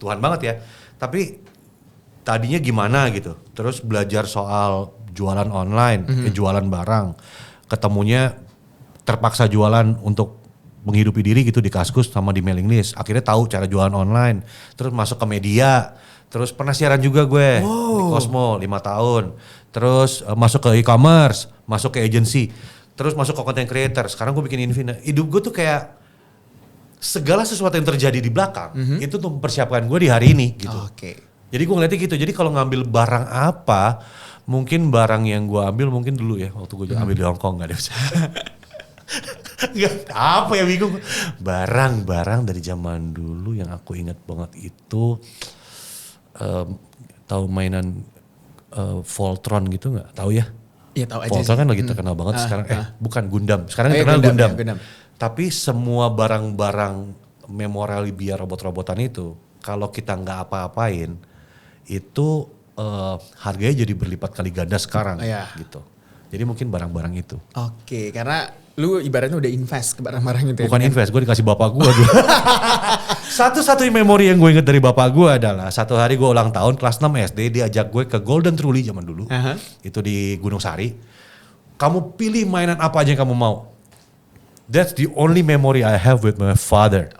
Tuhan banget ya, tapi tadinya gimana gitu. Terus belajar soal jualan online, jualan barang. Ketemunya terpaksa jualan untuk menghidupi diri gitu di Kaskus sama di mailing list. Akhirnya tahu cara jualan online. Terus masuk ke media. Terus pernah siaran juga gue di Cosmo 5 tahun. Terus masuk ke e-commerce, masuk ke agency. Terus masuk ke content creator. Sekarang gue bikin Invina. Hidup gue tuh kayak segala sesuatu yang terjadi di belakang itu tuh mempersiapkan gue di hari ini gitu. Jadi gue ngeliatnya gitu. Jadi kalau ngambil barang apa, mungkin barang yang gue ambil mungkin dulu ya waktu gue ambil di Hong Kong nggak ada. Nggak, apa ya bingung. Barang-barang dari zaman dulu yang aku ingat banget itu tahu mainan Voltron gitu nggak? Tahu ya? Iya tahu aja. Voltron kan lagi terkenal banget sekarang. Bukan Gundam. Sekarang terkenal Gundam. Gundam. Tapi semua barang-barang memorabilia robot-robotan itu kalau kita nggak apa-apain itu harganya jadi berlipat kali ganda sekarang gitu. Jadi mungkin barang-barang itu. Oke, karena lu ibaratnya udah invest ke barang-barang itu. Bukan invest, gue dikasih bapak gue dulu. Satu-satunya memori yang gue inget dari bapak gue adalah satu hari gue ulang tahun kelas 6 SD, dia ajak gue ke Golden Truly zaman dulu. Itu di Gunung Sari. Kamu pilih mainan apa aja yang kamu mau. That's the only memory I have with my father.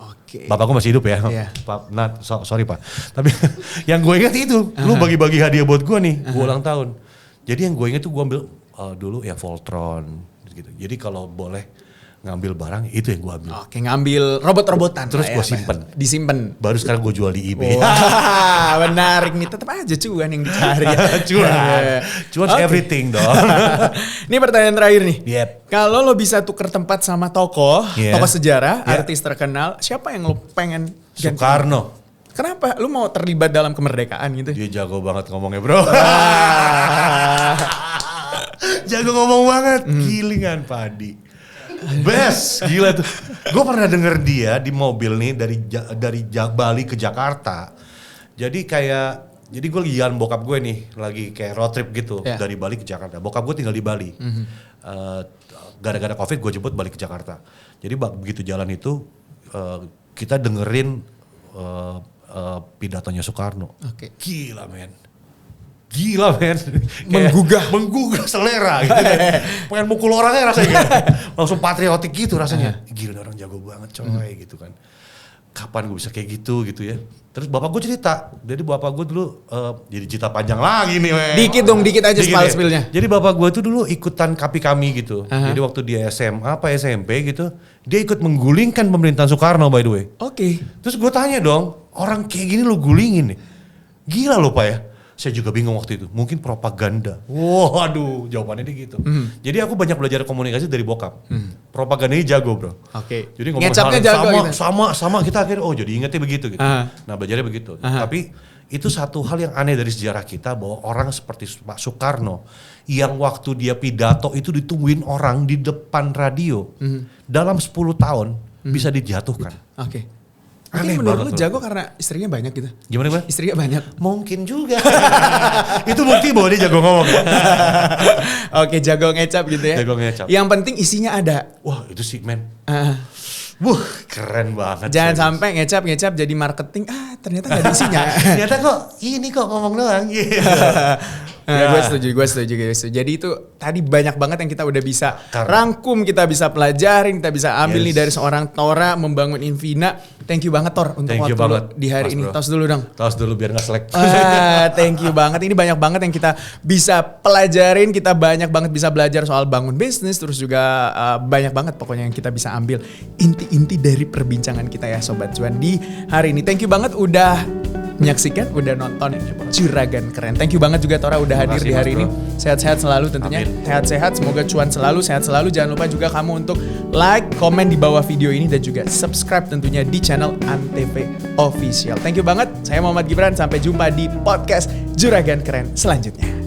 Bapak gue masih hidup ya. Sorry Pak. Tapi yang gue inget itu, lu bagi-bagi hadiah buat gue nih, gue ulang tahun. Jadi yang gue inget tuh gue ambil dulu ya Voltron gitu. Jadi kalau boleh ngambil barang itu yang gue ambil. Oke, ngambil robot-robotan. Terus gue simpen. Disimpan. Baru sekarang gue jual di eBay. Wah, menarik nih. Tetap aja cuan yang dicari. Cuan everything dong. Ini pertanyaan terakhir nih. Yep. Kalau lo bisa tuker tempat sama tokoh sejarah, artis terkenal, siapa yang lo pengen ganti? Soekarno. Kenapa? Lu mau terlibat dalam kemerdekaan gitu? Dia jago banget ngomongnya bro. Jago ngomong banget. Gilingan padi. Best, gila tuh. Gue pernah denger dia di mobil nih dari Bali ke Jakarta. Jadi gue lagi jalan bokap gue nih, lagi kayak road trip gitu dari Bali ke Jakarta. Bokap gue tinggal di Bali. Gara-gara COVID gue jemput balik ke Jakarta. Jadi begitu jalan itu kita dengerin pidatonya Soekarno. Gila men. Menggugah selera gitu kan. Pengen mukul orangnya rasanya gitu. Langsung patriotik gitu rasanya. Gila orang jago banget coy gitu kan. Kapan gue bisa kayak gitu ya. Terus bapak gue cerita. Jadi bapak gue dulu jadi cerita panjang lagi nih. Dikit aja spillnya. Jadi bapak gue tuh dulu ikutan KAPI kami gitu. Jadi waktu dia SMA apa SMP gitu. Dia ikut menggulingkan pemerintahan Soekarno by the way. Terus gue tanya dong. Orang kayak gini lu gulingin nih. Gila lo Pak ya. Saya juga bingung waktu itu. Mungkin propaganda. Waduh, jawabannya dia gitu. Jadi aku banyak belajar komunikasi dari bokap. Propagandanya jago bro. Jadi ngomong hal yang sama kita akhirnya jadi ingetnya begitu gitu. Nah belajarnya begitu. Tapi itu satu hal yang aneh dari sejarah kita bahwa orang seperti Pak Soekarno yang waktu dia pidato itu ditungguin orang di depan radio. Dalam 10 tahun bisa dijatuhkan. Mungkin menurut lu jago karena istrinya banyak gitu. Gimana? Istrinya banyak. Mungkin juga. Itu bukti bahwa dia jago ngomong. Jago ngecap gitu ya. Jago ngecap. Yang penting isinya ada. Wah itu sih men. Keren banget. Jangan sampai ngecap jadi marketing. Ternyata gak ada isinya. Ternyata kok ngomong doang. Gue setuju. Jadi itu tadi banyak banget yang kita udah bisa rangkum, kita bisa pelajarin, kita bisa ambil nih dari seorang Tora membangun Infina. Thank you banget Tor untuk waktu lo di hari ini. Tos dulu dong. Tos dulu biar gak selek. Thank you banget. Ini banyak banget yang kita bisa pelajarin, kita banyak banget bisa belajar soal bangun bisnis, terus juga banyak banget pokoknya yang kita bisa ambil inti-inti dari perbincangan kita ya Sobat Cuan di hari ini. Thank you banget udah menyaksikan, udah nonton Juragan Keren. Thank you banget juga Tora udah hadir di hari ini. Sehat-sehat selalu tentunya. Sehat-sehat, semoga cuan selalu, sehat selalu. Jangan lupa juga kamu untuk like, komen di bawah video ini dan juga subscribe tentunya di channel Antv Official. Thank you banget. Saya Muhammad Gibran, sampai jumpa di podcast Juragan Keren selanjutnya.